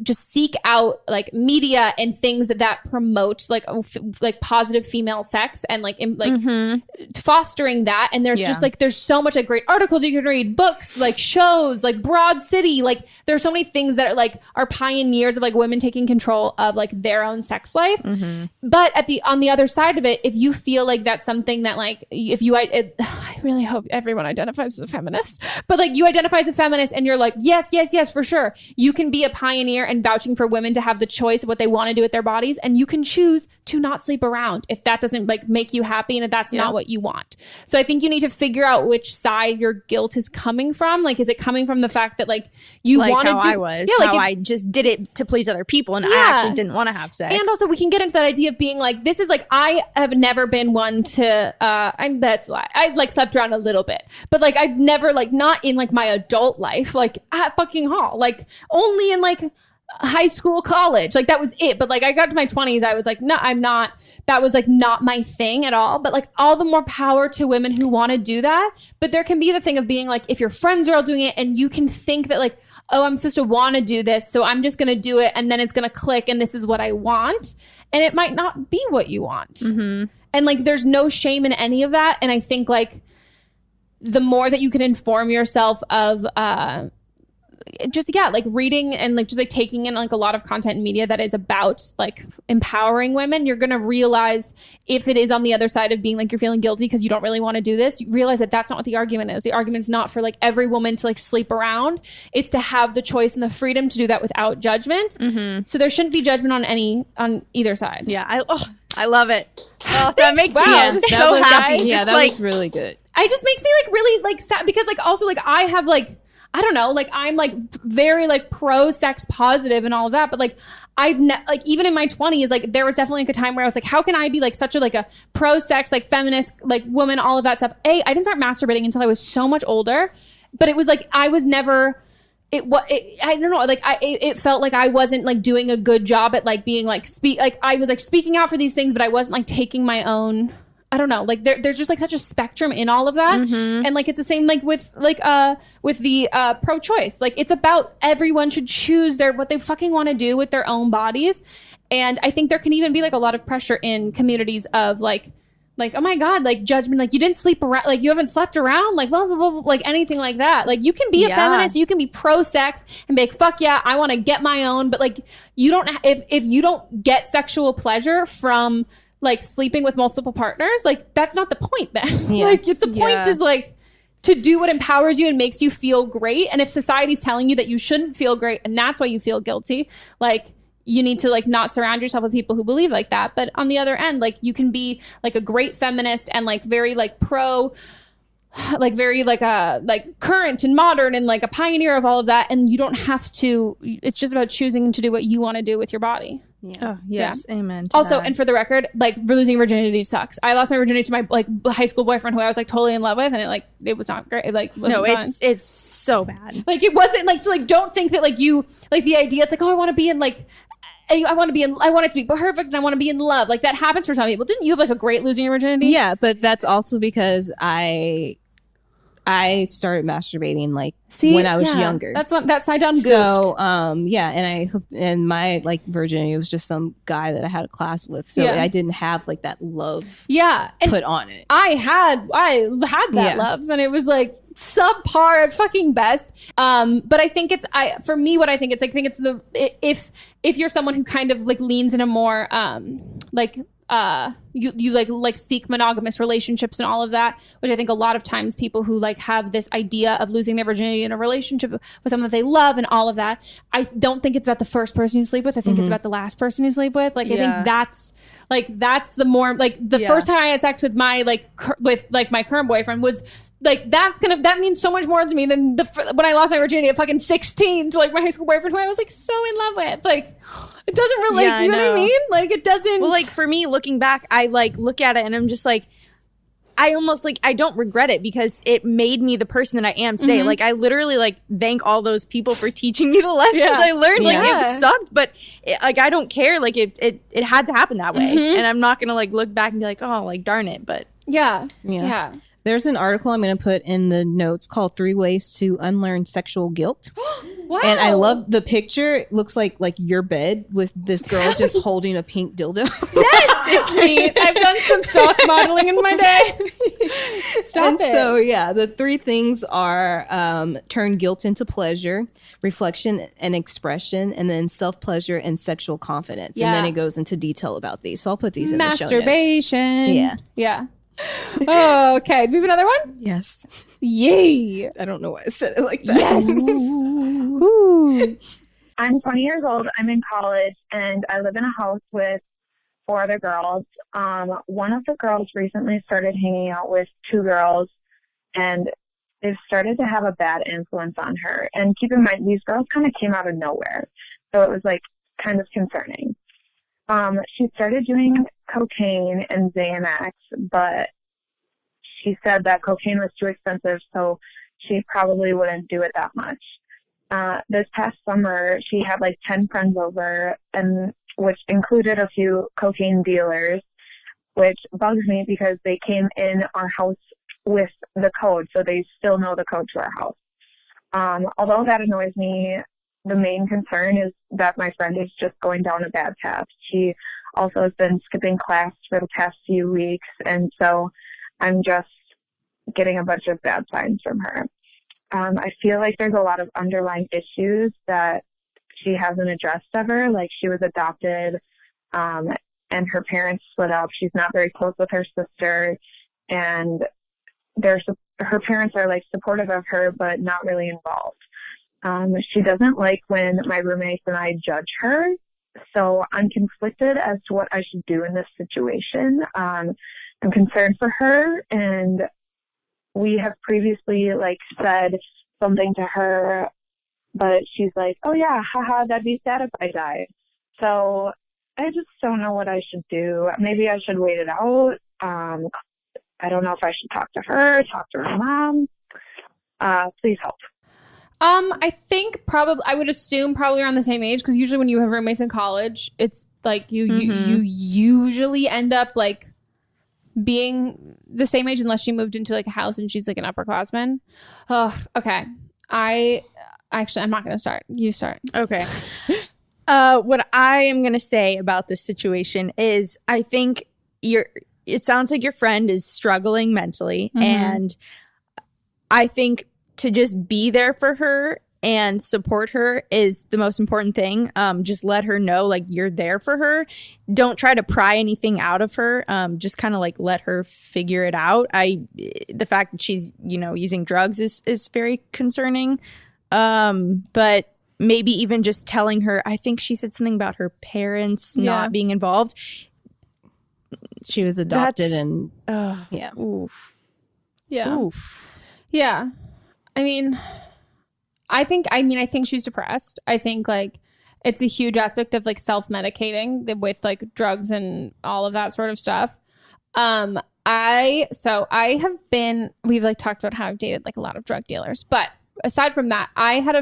just seek out like media and things that promote like positive female sex and like fostering that. And there's just like, there's so much like great articles you can read, books, like shows, like Broad City, like there's so many things that are pioneers of like women taking control of like their own sex life. But on the other side of it, if you feel like that's something that like, I really hope everyone identifies as a feminist, but like you identify as a feminist and you're like, yes, for sure. You can can be a pioneer and vouching for women to have the choice of what they want to do with their bodies, and you can choose to not sleep around if that doesn't like make you happy and if that's not what you want. So I think you need to figure out which side your guilt is coming from. Like, is it coming from the fact that like you like wanted how to, I was, how I just did it to please other people, and I actually didn't want to have sex. And also, we can get into that idea of being like, this is like, I have never been one to, that's a lie. I like slept around a little bit, but like I've never like not in like my adult life, like at fucking hall, like only in like high school, college, like that was it. But like I got to my 20s, I was like, no, I'm not, that was like not my thing at all. But like all the more power to women who want to do that. But there can be the thing of being like, if your friends are all doing it and you can think that like, oh, I'm supposed to want to do this, so I'm just going to do it and then it's going to click and this is what I want. And it might not be what you want. Mm-hmm. And like there's no shame in any of that. And I think like the more that you can inform yourself of just like reading and like just like taking in like a lot of content and media that is about like empowering women, you're gonna realize if it is on the other side of being like you're feeling guilty because you don't really want to do this, you realize that that's not what the argument is. The argument's not for like every woman to like sleep around. It's to have the choice and the freedom to do that without judgment. Mm-hmm. So there shouldn't be judgment on either side. Yeah, I love it. Oh, that makes me so happy. Yeah, that was really good. It just makes me like really like sad because like also like I have like, I don't know, like I'm like very like pro sex positive and all of that, but like like even in my 20s, like there was definitely like a time where I was like, how can I be like such a like a pro sex like feminist like woman, all of that stuff. I didn't start masturbating until I was so much older, but it was like I was never I don't know, like it felt like I wasn't like doing a good job at like being like I was like speaking out for these things, but I wasn't like taking my own, I don't know, like there's just like such a spectrum in all of that. Mm-hmm. And like it's the same like with the pro-choice. Like it's about everyone should choose what they fucking want to do with their own bodies. And I think there can even be like a lot of pressure in communities of like oh my God, like judgment, like you didn't sleep around, like you haven't slept around, like blah, blah, blah, blah, like anything like that. Like you can be a feminist, you can be pro-sex and be like, fuck yeah, I want to get my own. But like you don't, if you don't get sexual pleasure from like sleeping with multiple partners, like that's not the point then. Yeah. Like it's the point is like to do what empowers you and makes you feel great. And if society's telling you that you shouldn't feel great and that's why you feel guilty, like you need to like not surround yourself with people who believe like that. But on the other end, like you can be like a great feminist and like very like pro, like very like current and modern and like a pioneer of all of that. And you don't have to, it's just about choosing to do what you want to do with your body. Yeah. Oh, yes. Yeah. Amen. Also, and for the record, like losing virginity sucks. I lost my virginity to my like high school boyfriend who I was like totally in love with, and it was not great. It like wasn't fun. It's so bad. Like it wasn't like, so like don't think that like you like the idea it's like, oh, I want to be in like I want it to be perfect and I want to be in love. Like that happens for some people. Didn't you have like a great losing your virginity? Yeah, but that's also because I started masturbating like when I was younger. That's I done goofed. So and my like virginity was just some guy that I had a class with. So I didn't have like that love put on it. I had that love and it was like subpar at fucking best. But I think for me what I think it's like, I think it's if you're someone who kind of like leans in a more you like seek monogamous relationships and all of that, which I think a lot of times people who like have this idea of losing their virginity in a relationship with someone that they love and all of that, I don't think it's about the first person you sleep with. I think it's about the last person you sleep with. Like I think that's the more like the first time I had sex with my my current boyfriend was like that means so much more to me than when I lost my virginity at fucking 16 to like my high school boyfriend who I was like so in love with. Like it doesn't relate. You know what I mean? Like it doesn't. Well, like for me looking back, I like look at it and I'm just like, I almost like I don't regret it because it made me the person that I am today. Mm-hmm. Like I literally like thank all those people for teaching me the lessons I learned. Like it sucked, but like I don't care. Like it had to happen that way, and I'm not gonna like look back and be like, oh, like darn it. But yeah. There's an article I'm going to put in the notes called 3 Ways to Unlearn Sexual Guilt. Wow. And I love the picture. It looks like your bed with this girl just holding a pink dildo. Yes, it's me. I've done some stock modeling in my day. Stop it. So the 3 things are turn guilt into pleasure, reflection and expression, and then self-pleasure and sexual confidence. And then it goes into detail about these. So I'll put these in the show notes. Masturbation. Yeah. Oh, okay. Do we have another one? Yes. Yay. I don't know why I said it like that. Yes. Ooh. I'm 20 years old. I'm in college, and I live in a house with 4 other girls. One of the girls recently started hanging out with 2 girls, and they've started to have a bad influence on her. And keep in mind, these girls kind of came out of nowhere, so it was like kind of concerning. She started doing cocaine and Xanax, but she said that cocaine was too expensive, so she probably wouldn't do it that much. This past summer, she had like 10 friends over, and which included a few cocaine dealers, which bugs me because they came in our house with the code, so they still know the code to our house. Although that annoys me, the main concern is that my friend is just going down a bad path. She also has been skipping class for the past few weeks, and so I'm just getting a bunch of bad signs from her. I feel like there's a lot of underlying issues that she hasn't addressed ever. Like, she was adopted, and her parents split up. She's not very close with her sister, and her parents are like supportive of her, but not really involved. She doesn't like when my roommates and I judge her, so I'm conflicted as to what I should do in this situation. I'm concerned for her, and we have previously like said something to her, but she's like, oh yeah, haha, that'd be sad if I died. So I just don't know what I should do. Maybe I should wait it out. I don't know if I should talk to her, talk to her mom. Please help. I think I would assume probably around the same age, because usually when you have roommates in college, it's like you usually end up like being the same age, unless she moved into like a house and she's like an upperclassman. Oh, okay. I'm not going to start. You start. Okay. What I am going to say about this situation is I think it sounds like your friend is struggling mentally, and I think to just be there for her and support her is the most important thing. Just let her know like you're there for her. Don't try to pry anything out of her. Just kind of like let her figure it out. The fact that she's, using drugs is very concerning. But maybe even just telling her, I think she said something about her parents not being involved. She was adopted and yeah. Oof. Yeah. Oof. Yeah. I think she's depressed. I think like it's a huge aspect of like self-medicating with like drugs and all of that sort of stuff. We've like talked about how I've dated like a lot of drug dealers, but aside from that, I had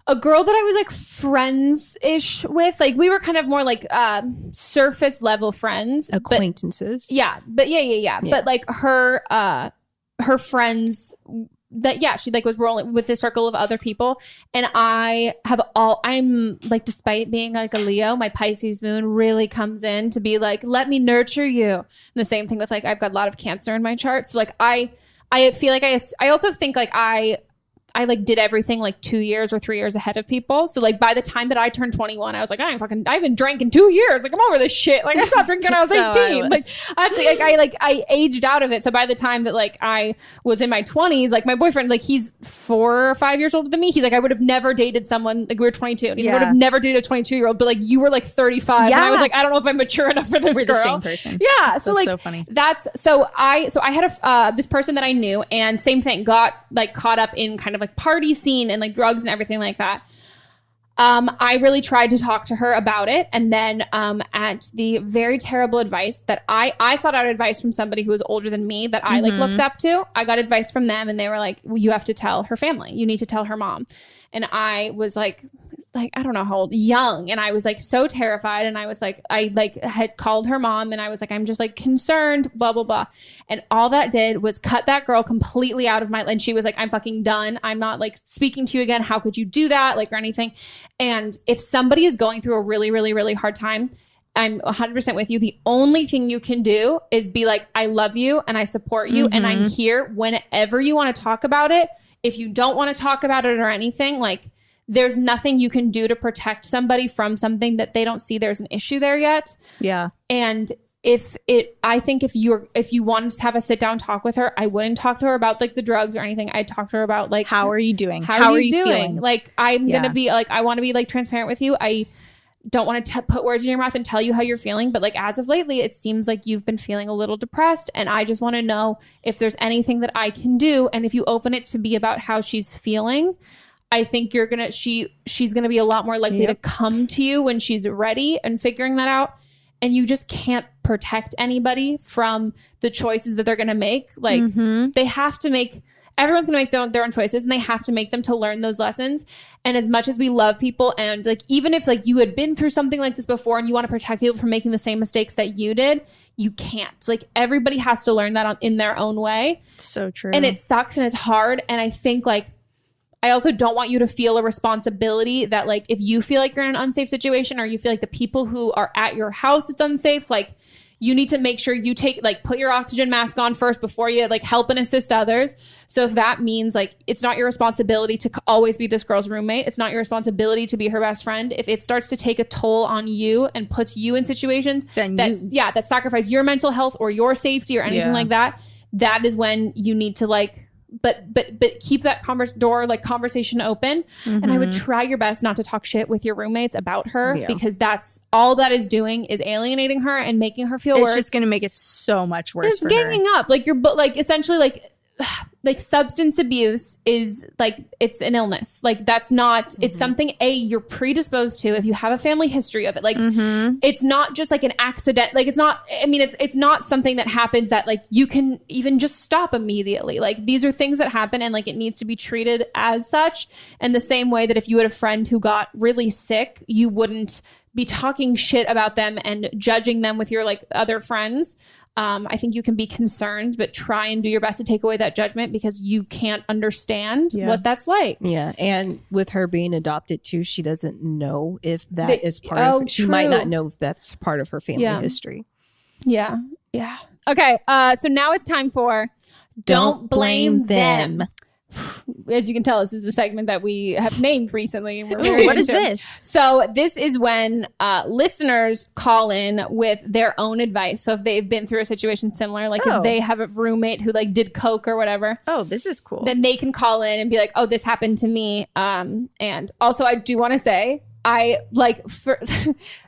a girl that I was like friends-ish with. Like we were kind of more like surface level friends. Acquaintances. But yeah. But like her friends she like was rolling with this circle of other people, and I'm like, despite being like a Leo, my Pisces moon really comes in to be like, let me nurture you. And the same thing with like, I've got a lot of Cancer in my chart. So like I feel like I also think like I like did everything like 2 years or 3 years ahead of people. So like by the time that I turned 21, I was like, I haven't drank in 2 years. Like I'm over this shit. Like I stopped drinking when I was 18. Like I'd say I aged out of it. So by the time that like I was in my 20s, like my boyfriend, like he's 4 or 5 years older than me. He's like, I would have never dated someone, like we were 22. And he would have never dated a 22-year-old, but like you were like 35. Yeah. And I was like, I don't know if I'm mature enough for this girl. We're the same person. Yeah. So that's like so funny. I had this person that I knew, and same thing, got like caught up in kind of like party scene and like drugs and everything like that. I really tried to talk to her about it, and then at the very terrible advice that I sought out advice from somebody who was older than me that I like looked up to. I got advice from them, and they were like, well, you have to tell her family. You need to tell her mom. And I was like I don't know how old, young, and I was like so terrified, and I was like, I like had called her mom, and I was like, I'm just like concerned, blah blah blah, and all that did was cut that girl completely out of my. And she was like, I'm fucking done. I'm not like speaking to you again. How could you do that? Like or anything. And if somebody is going through a really really really hard time, I'm 100% with you. The only thing you can do is be like, I love you and I support you, and I'm here whenever you want to talk about it. If you don't want to talk about it or anything, like there's nothing you can do to protect somebody from something that they don't see there's an issue there yet. Yeah. And I think if you wanted to have a sit down talk with her, I wouldn't talk to her about like the drugs or anything. I'd talk to her about like, how are you doing? How are you doing? Like, I'm going to be like, I want to be like transparent with you. I don't want to put words in your mouth and tell you how you're feeling. But like, as of lately, it seems like you've been feeling a little depressed. And I just want to know if there's anything that I can do. And if you open it to be about how she's feeling, I think she's going to be a lot more likely to come to you when she's ready and figuring that out. And you just can't protect anybody from the choices that they're going to make. Like they have to make, everyone's going to make their own choices, and they have to make them to learn those lessons. And as much as we love people, and like, even if like you had been through something like this before and you want to protect people from making the same mistakes that you did, you can't. Like, everybody has to learn that in their own way. So true. And it sucks and it's hard. And I think like, I also don't want you to feel a responsibility that like, if you feel like you're in an unsafe situation, or you feel like the people who are at your house, it's unsafe, like you need to make sure you put your oxygen mask on first before you like help and assist others. So if that means like, it's not your responsibility to always be this girl's roommate, it's not your responsibility to be her best friend. If it starts to take a toll on you and puts you in situations that sacrifice your mental health or your safety or anything like that, that is when you need to like, but keep that conversation open. And I would try your best not to talk shit with your roommates about her, because that's all that is doing is alienating her and making her feel worse. It's just going to make it so much worse. It's ganging up. Like essentially like substance abuse is like, it's an illness. Like that's not, it's something you're predisposed to if you have a family history of it. Like it's not just like an accident. Like it's not, I mean, it's not something that happens that like you can even just stop immediately. Like these are things that happen, and like it needs to be treated as such. And the same way that if you had a friend who got really sick, you wouldn't be talking shit about them and judging them with your like other friends. I think you can be concerned, but try and do your best to take away that judgment, because you can't understand what that's like. Yeah. And with her being adopted too, she doesn't know if that is part of her. She might not know if that's part of her family history. Yeah. Yeah. Okay. So now it's time for Don't Blame Them. As you can tell, this is a segment that we have named recently. And what is this? So this is when listeners call in with their own advice. So if they've been through a situation similar, like if they have a roommate who like did coke or whatever. Oh, this is cool. Then they can call in and be like, oh, this happened to me. And also I do want to say, I like for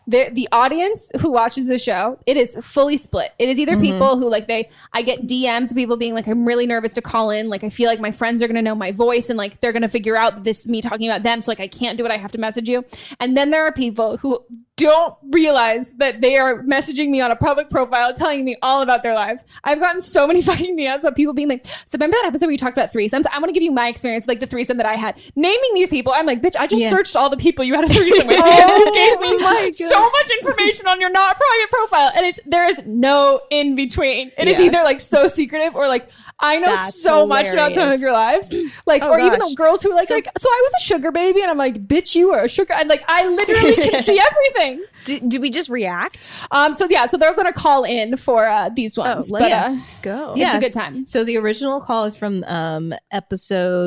the audience who watches the show, it is fully split. It is either people who like I get DMs of people being like, I'm really nervous to call in. Like, I feel like my friends are going to know my voice and like, they're going to figure out that this is me talking about them. So like, I can't do it. I have to message you. And then there are people who don't realize that they are messaging me on a public profile telling me all about their lives. I've gotten so many fucking DMs of people being like, so remember that episode where you talked about threesomes? I want to give you my experience, like the threesome that I had. Naming these people, I'm like, bitch, I just searched all the people you had a threesome with, because you gave me so much information on your not private profile, and there is no in between. It is either like so secretive, or like I know so much about some of your lives, like even the girls who like, so I was a sugar baby, and I'm like, bitch, you were a sugar, and like I literally can see everything. Do we just react? So they're going to call in for these ones. Let's go. Yeah, it's a good time. So the original call is from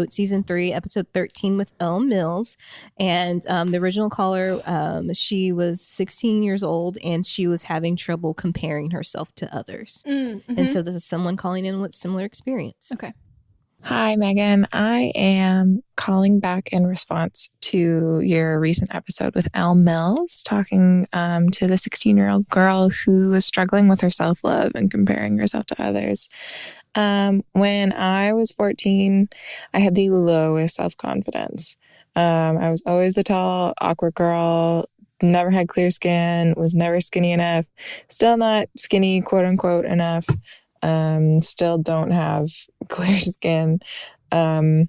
season 3, episode 13 with Elle Mills, and the original caller, she was 16 years old, and she was having trouble comparing herself to others. And so this is someone calling in with similar experience. Okay. Hi, Megan. I am calling back in response to your recent episode with Elle Mills, talking to the 16-year-old girl who was struggling with her self-love and comparing herself to others. When I was 14, I had the lowest self-confidence. I was always the tall, awkward girl, never had clear skin, was never skinny enough, still not skinny, quote unquote, enough. Still don't have clear skin. But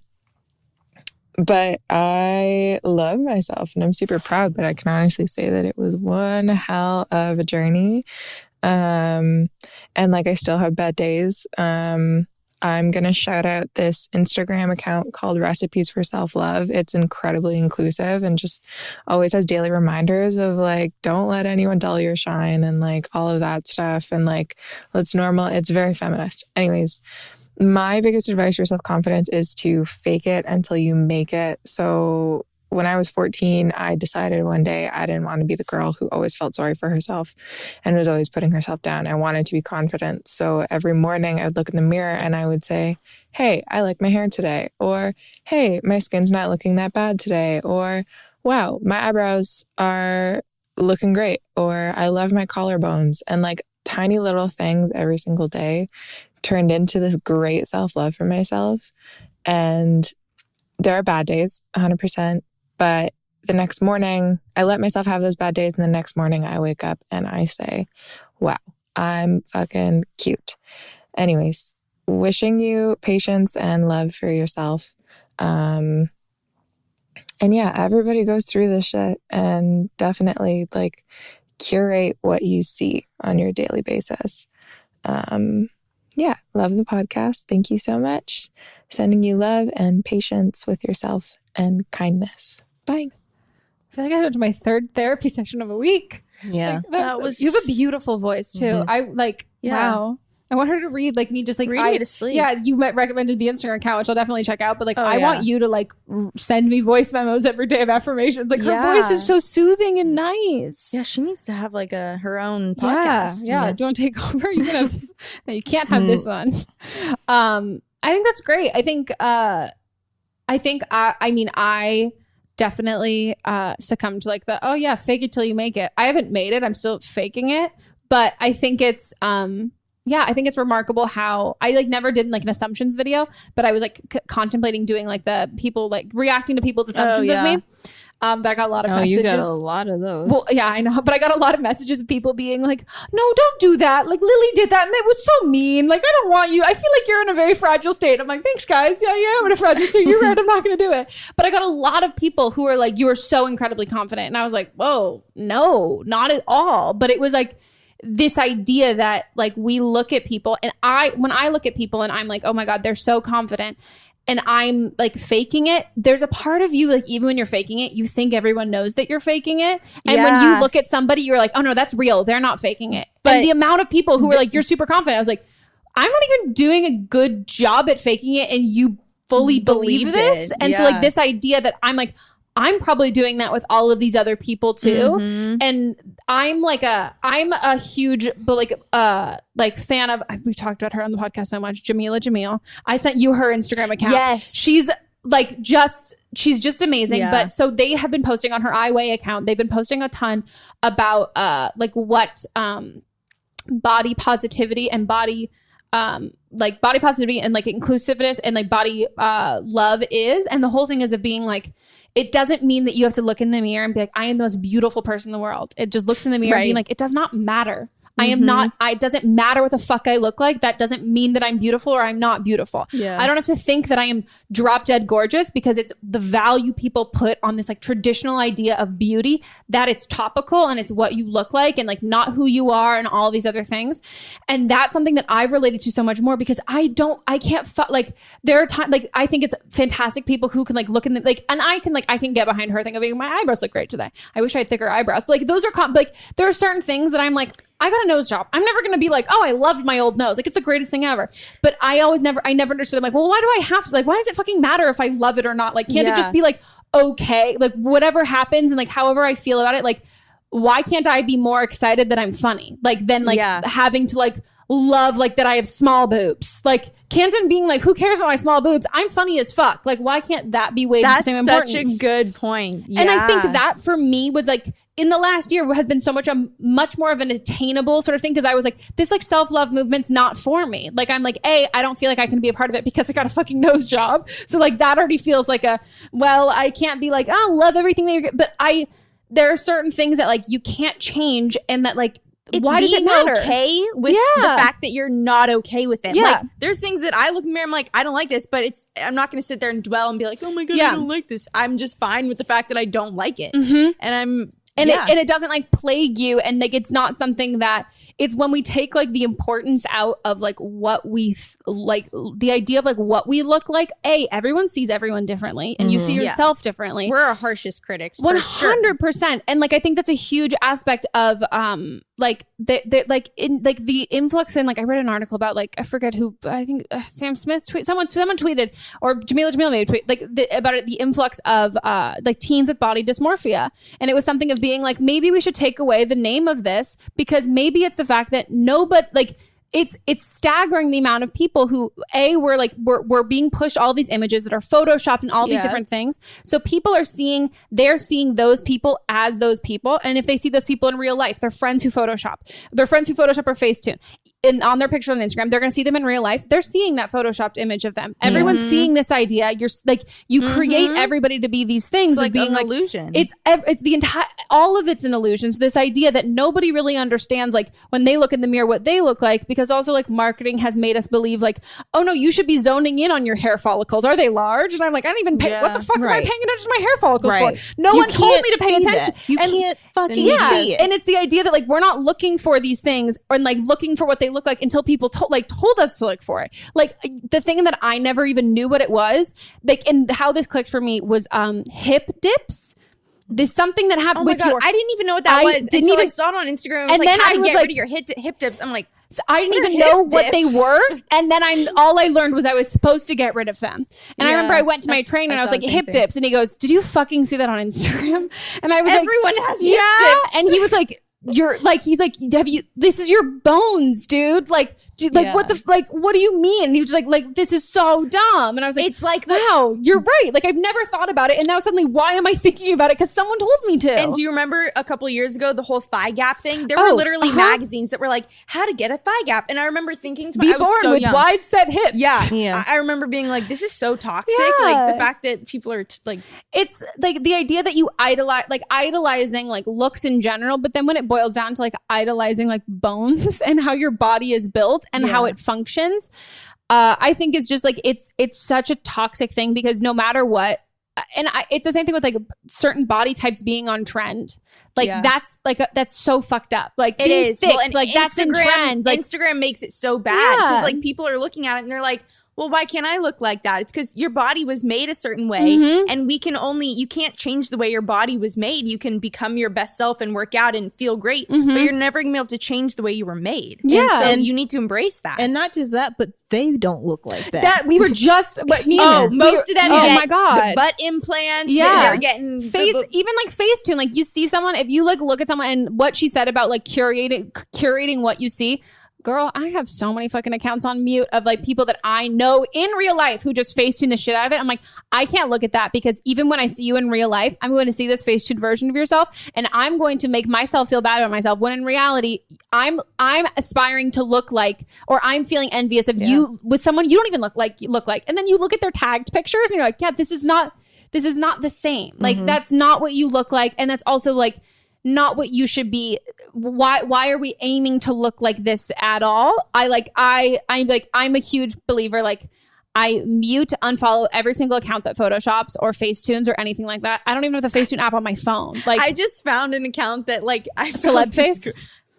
I love myself and I'm super proud, but I can honestly say that it was one hell of a journey. And like, I still have bad days. I'm going to shout out this Instagram account called Recipes for Self-Love. It's incredibly inclusive and just always has daily reminders of like, don't let anyone dull your shine and like all of that stuff. And like, it's normal. It's very feminist. Anyways, my biggest advice for self-confidence is to fake it until you make it. So when I was 14, I decided one day I didn't want to be the girl who always felt sorry for herself and was always putting herself down. I wanted to be confident. So every morning I would look in the mirror and I would say, hey, I like my hair today. Or, hey, my skin's not looking that bad today. Or, wow, my eyebrows are looking great. Or, I love my collarbones. And like tiny little things every single day turned into this great self-love for myself. And there are bad days, 100%. But the next morning, I let myself have those bad days. And the next morning I wake up and I say, wow, I'm fucking cute. Anyways, wishing you patience and love for yourself. And yeah, everybody goes through this shit, and definitely like curate what you see on your daily basis. Yeah, love the podcast. Thank you so much. Sending you love and patience with yourself and kindness. Bye. I feel like I went to my 3rd therapy session of a week. Yeah. Like, that was, you have a beautiful voice too. Mm-hmm. I like, wow. I want her to read like me, just like read me to sleep. Yeah, you recommended the Instagram account, which I'll definitely check out. But like, I want you to like send me voice memos every day of affirmations. Like her voice is so soothing and nice. Yeah, she needs to have like her own podcast. Yeah. Do you want to take over? You can have this. No, you can't have this one. I think that's great. I definitely succumbed to like the fake it till you make it. I haven't made it. I'm still faking it, but I think it's I think it's remarkable how I like never did like an assumptions video, but I was like contemplating doing like the people like reacting to people's assumptions of me. But I got a lot of messages. You got a lot of those. Well, yeah, I know. But I got a lot of messages of people being like, no, don't do that. Like Lily did that and it was so mean. Like, I don't want you. I feel like you're in a very fragile state. I'm like, thanks guys. Yeah, I'm in a fragile state. You're right. I'm not going to do it. But I got a lot of people who were like, you are so incredibly confident. And I was like, whoa, no, not at all. But it was like this idea that like we look at people and when I look at people and I'm like, oh my God, they're so confident. And I'm like faking it. There's a part of you, like even when you're faking it, you think everyone knows that you're faking it. And when you look at somebody, you're like, oh no, that's real. They're not faking it. But and the amount of people who are like, you're super confident. I was like, I'm not even doing a good job at faking it. And you fully believe this. And so like this idea that I'm like, I'm probably doing that with all of these other people too. Mm-hmm. And I'm a huge, but like fan of, we've talked about her on the podcast so much, Jamila. I sent you her Instagram account. Yes. She's just amazing. Yeah. But so they have been posting on her iWay account. They've been posting a ton about like what body positivity and body positivity and like inclusiveness and like body love is. And the whole thing is of being like, it doesn't mean that you have to look in the mirror and be like, I am the most beautiful person in the world. It just looks in the mirror and being like, it does not matter. I am not, it doesn't matter what the fuck I look like. That doesn't mean that I'm beautiful or I'm not beautiful. Yeah. I don't have to think that I am drop dead gorgeous because it's the value people put on this like traditional idea of beauty, that it's topical and it's what you look like and like not who you are and all these other things. And that's something that I've related to so much more because like there are times, like I think it's fantastic people who can like look in the, like, and I can get behind her thing of being, my eyebrows look great today. I wish I had thicker eyebrows. But like those are, like there are certain things that I'm like, I got a nose job. I'm never going to be like, oh, I loved my old nose. Like, it's the greatest thing ever. But I never understood. I'm like, well, why do I have to? Like, why does it fucking matter if I love it or not? Like, can't it just be like, okay, like whatever happens and like however I feel about it, like, why can't I be more excited that I'm funny? Like, than like having to like love like that I have small boobs. Like, Canton being like, who cares about my small boobs? I'm funny as fuck. Like, why can't that be weighed the same importance? That's such a good point. Yeah. And I think that for me was like, in the last year has been so much more of an attainable sort of thing because I was like, this like self-love movement's not for me. Like I'm like, I don't feel like I can be a part of it because I got a fucking nose job. So like that already feels like I can't be like, oh, love everything that you're, but there are certain things that like you can't change and that like, why does it matter? Okay with the fact that you're not okay with it. Yeah. Like there's things that I look in the mirror, I'm like, I don't like this, but I'm not going to sit there and dwell and be like, oh my God, I don't like this. I'm just fine with the fact that I don't like it. Mm-hmm. And it doesn't like plague you. And like, it's not something that it's when we take like the importance out of like what we like the idea of like what we look like. Everyone sees everyone differently and you see yourself differently. We're our harshest critics. 100%. And like, I think that's a huge aspect of, like the influx in, like, I read an article about, like, I forget who, I think Sam Smith someone tweeted, or Jamila maybe tweet, like, about it, the influx of like teens with body dysmorphia, and it was something of being like, maybe we should take away the name of this, because maybe it's the fact that nobody, like, it's staggering the amount of people who we're being pushed all these images that are photoshopped and all these different things. So people are seeing those people as those people. And if they see those people in real life, their friends who Photoshop or Facetune, and on their picture on Instagram, they're going to see them in real life. They're seeing that photoshopped image of them. Everyone's seeing this idea. You're like, you create everybody to be these things, it's of being an illusion. It's the entire, all of it's an illusion. So this idea that nobody really understands, like, when they look in the mirror, what they look like, because also, like, marketing has made us believe, like, oh no, you should be zoning in on your hair follicles. Are they large? And I'm like, I don't even pay. What the fuck am I paying attention to my hair follicles for? No one told me to pay attention. You can't fucking see it. And it's the idea that, like, we're not looking for these things, or like looking for what they look like until people told us to look for it. Like, the thing that I never even knew what it was, like, and how this clicked for me was hip dips. There's something that happened with your... I didn't even know what that was until I saw it on Instagram. It was like, how to get rid of your hip dips. I'm like... So I didn't even know what they were. And then all I learned was I was supposed to get rid of them. And I remember I went to my trainer and I was like, hip dips. And he goes, did you fucking see that on Instagram? And I was Everyone has hip dips. And he was like, he's like, this is your bones, dude. Like, what do you mean? And he was just like, this is so dumb. And I was like, it's like, wow, you're right. Like, I've never thought about it. And now suddenly, why am I thinking about it? Because someone told me to. And do you remember a couple of years ago, the whole thigh gap thing? There were literally magazines that were like, how to get a thigh gap. And I remember thinking to myself, be born with wide set hips. Yeah. I remember being like, this is so toxic. Like, the fact that people are it's like the idea that you idolizing like looks in general, but then when it boils down to like idolizing like bones and how your body is built and how it functions, I think it's just like it's such a toxic thing, because no matter what, and it's the same thing with like certain body types being on trend. Like that's so fucked up. Like it is thick, and like that's in trend. Like Instagram makes it so bad because like people are looking at it and they're like, well, why can't I look like that? It's because your body was made a certain way, and you can't change the way your body was made. You can become your best self and work out and feel great, but you're never gonna be able to change the way you were made. Yeah, and so you need to embrace that. And not just that, but they don't look like that. That we were just, most of them. Oh my god, the butt implants. Yeah, they're getting even like Facetune. Like you see someone, if you like look at someone and what she said about like curating what you see. Girl, I have so many fucking accounts on mute of like people that I know in real life who just Facetune the shit out of it. I'm like, I can't look at that, because even when I see you in real life, I'm going to see this Facetune version of yourself, and I'm going to make myself feel bad about myself, when in reality, I'm aspiring to look like, or I'm feeling envious of you with someone you don't even look like. And then you look at their tagged pictures and you're like, yeah, this is not the same. Like that's not what you look like, and that's also like not what you should be. Why are we aiming to look like this at all? I'm a huge believer. Like, I mute, unfollow every single account that photoshops or Facetunes or anything like that. I don't even have the Facetune app on my phone. Like, I just found an account that like I celeb face.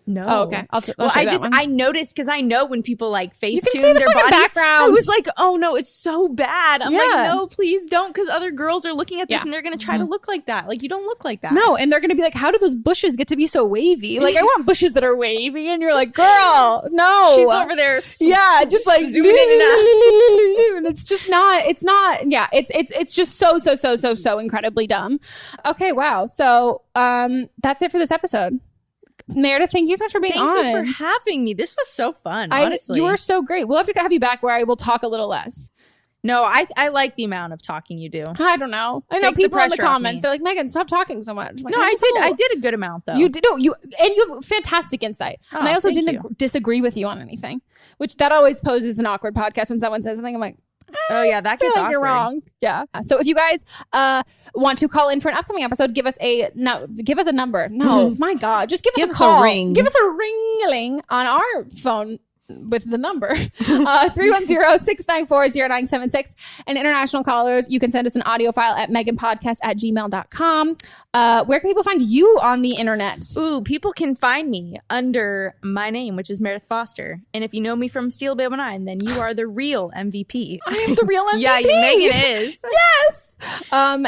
No. Oh, okay. I noticed, because I know when people like Facetune their bodies. Background. I was like, oh no, it's so bad. I'm like, no, please don't, because other girls are looking at this and they're gonna try to look like that. Like, you don't look like that. No, and they're gonna be like, how do those bushes get to be so wavy? Like, I want bushes that are wavy, and you're like, girl, no. She's over there. Just like zooming in and out. And it's just not. It's not. Yeah, it's just so incredibly dumb. Okay, wow. So that's it for this episode. Meredith, thank you so much for being on. Thank you for having me. This was so fun, honestly. You were so great. We'll have to have you back where I will talk a little less. No, I like the amount of talking you do. I don't know. I know people in the comments, they're like, Megan, stop talking so much. Like, no, I did a good amount though. You did. You have fantastic insight. And I also didn't disagree with you on anything, which that always poses an awkward podcast when someone says something. I'm like, oh yeah, that gets awkward. You're wrong. Yeah. So if you guys want to call in for an upcoming episode, give us a number. No, my God, just give us a call. Ring. Give us a ring-a-ling on our phone with the number 310-694-0976. And international callers, you can send us an audio file at meghanpodcast@gmail.com. Where can people find you on the internet? Ooh, people can find me under my name, which is Meredith Foster. And if you know me from Steel Babe 9, then you are the real MVP. I am the real MVP. Yeah, Megan is. Yes.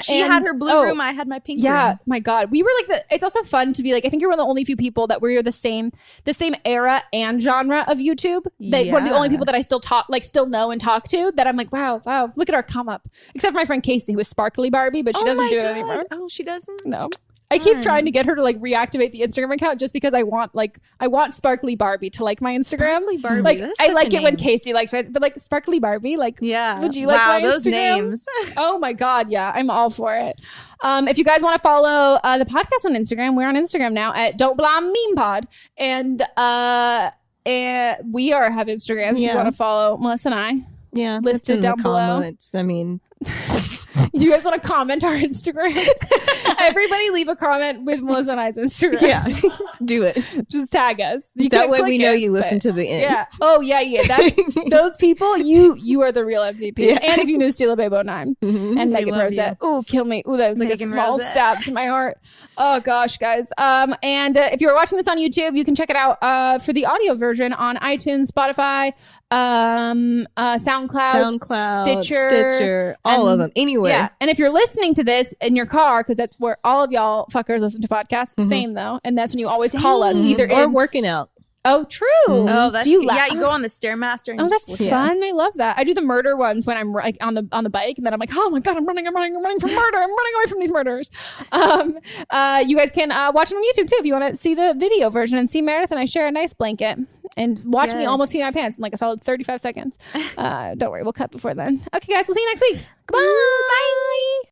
She had her blue room. I had my pink room. Yeah, my God. We were like it's also fun to be like, I think you're one of the only few people that we're the same era and genre of YouTube. That we're the only people that I still know and talk to, that I'm like, wow, look at our come up. Except for my friend Casey, who is Sparkly Barbie, but she doesn't do it anymore. Oh, she doesn't? No. I keep trying to get her to like reactivate the Instagram account just because I want Sparkly Barbie to like my Instagram. Sparkly Barbie. Like I like it when Casey likes it, but like Sparkly Barbie, like would you like my Instagram? Those names. Oh my God, yeah, I'm all for it. If you guys want to follow the podcast on Instagram, we're on Instagram now at Don't Blame Meme Pod, and we have Instagrams. You want to follow Melissa and I? Yeah, listed down below. I mean. Do you guys want to comment our Instagrams? Everybody leave a comment with Melissa and I's Instagram. Yeah, do it. Just tag us. That way we know you listen to the end. Yeah. Oh, yeah. That's those people, you are the real MVP. Yeah. And if you knew Steel Babe 9 and Megan Rosette. Ooh, kill me. Ooh, that was like Megan a small Rosette. Stab to my heart. Oh, gosh, guys. And if you're watching this on YouTube, you can check it out for the audio version on iTunes, Spotify, SoundCloud, Stitcher, all of them, anywhere. Yeah, and if you're listening to this in your car, because that's where all of y'all fuckers listen to podcasts, same though, and that's when you always call us, either or working out. Oh, true. Oh, that's good. Yeah, you go on the Stairmaster. And that's fun. I love that. I do the murder ones when I'm like on the bike, and then I'm like, oh my God, I'm running from murder. I'm running away from these murders. You guys can watch it on YouTube too if you want to see the video version and see Meredith and I share a nice blanket and watch me almost see my pants in like a solid 35 seconds. Don't worry, we'll cut before then. Okay, guys, we'll see you next week. Goodbye. Bye.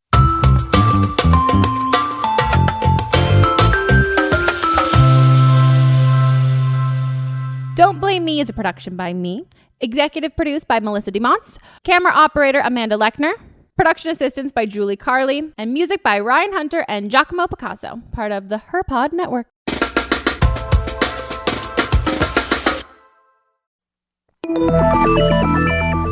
Don't Blame Me is a production by me. Executive produced by Melissa DeMonts. Camera operator Amanda Lechner. Production assistance by Julie Carley. And music by Ryan Hunter and Giacomo Picasso, part of the HerPod Network.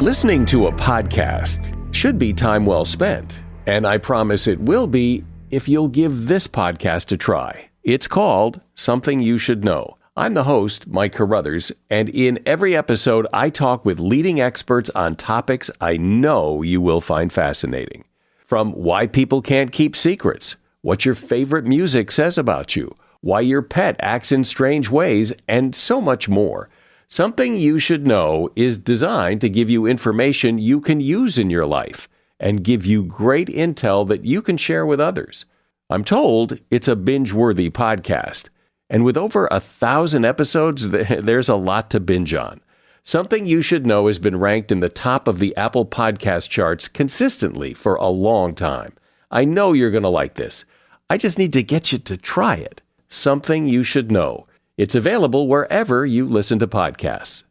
Listening to a podcast should be time well spent, and I promise it will be if you'll give this podcast a try. It's called Something You Should Know. I'm the host, Mike Carruthers, and in every episode, I talk with leading experts on topics I know you will find fascinating. From why people can't keep secrets, what your favorite music says about you, why your pet acts in strange ways, and so much more. Something You Should Know is designed to give you information you can use in your life and give you great intel that you can share with others. I'm told it's a binge-worthy podcast. And with over 1,000 episodes, there's a lot to binge on. Something You Should Know has been ranked in the top of the Apple Podcast charts consistently for a long time. I know you're going to like this. I just need to get you to try it. Something You Should Know. It's available wherever you listen to podcasts.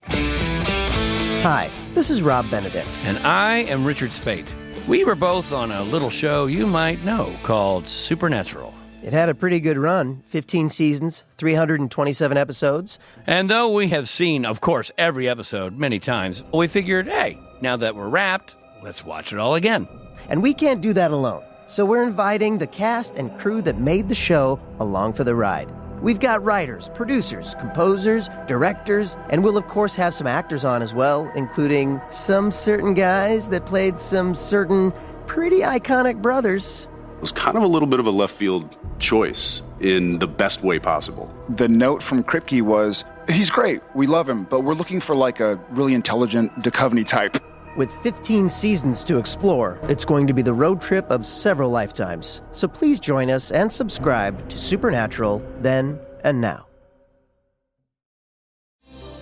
Hi, this is Rob Benedict. And I am Richard Spate. We were both on a little show you might know called Supernatural. It had a pretty good run, 15 seasons, 327 episodes. And though we have seen, of course, every episode many times, we figured, hey, now that we're wrapped, let's watch it all again. And we can't do that alone, so we're inviting the cast and crew that made the show along for the ride. We've got writers, producers, composers, directors, and we'll of course have some actors on as well, including some certain guys that played some certain pretty iconic brothers. It was kind of a little bit of a left field choice in the best way possible. The note from Kripke was, he's great, we love him, but we're looking for like a really intelligent Duchovny type. With 15 seasons to explore, it's going to be the road trip of several lifetimes. So please join us and subscribe to Supernatural then and now.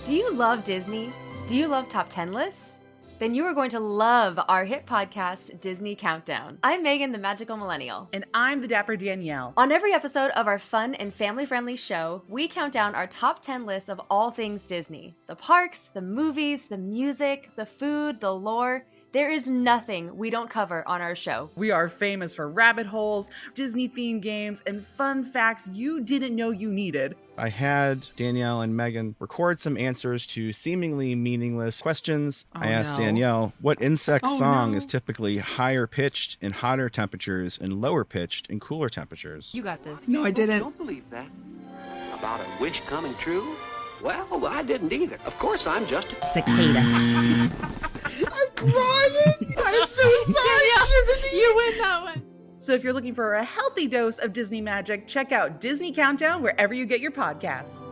Do you love Disney? Do you love top 10 lists? Then you are going to love our hit podcast, Disney Countdown. I'm Megan, the Magical Millennial. And I'm the Dapper Danielle. On every episode of our fun and family-friendly show, we count down our top 10 lists of all things Disney. The parks, the movies, the music, the food, the lore. There is nothing we don't cover on our show. We are famous for rabbit holes, Disney-themed games, and fun facts you didn't know you needed. I had Danielle and Megan record some answers to seemingly meaningless questions. I asked Danielle what insect song is typically higher pitched in hotter temperatures and lower pitched in cooler temperatures. You got this. No, I didn't. Don't believe that. About a wish coming true? Well, I didn't either. Of course, I'm just a cicada. I'm crying. I'm so sorry, Jiminy. You win that one. So if you're looking for a healthy dose of Disney magic, check out Disney Countdown wherever you get your podcasts.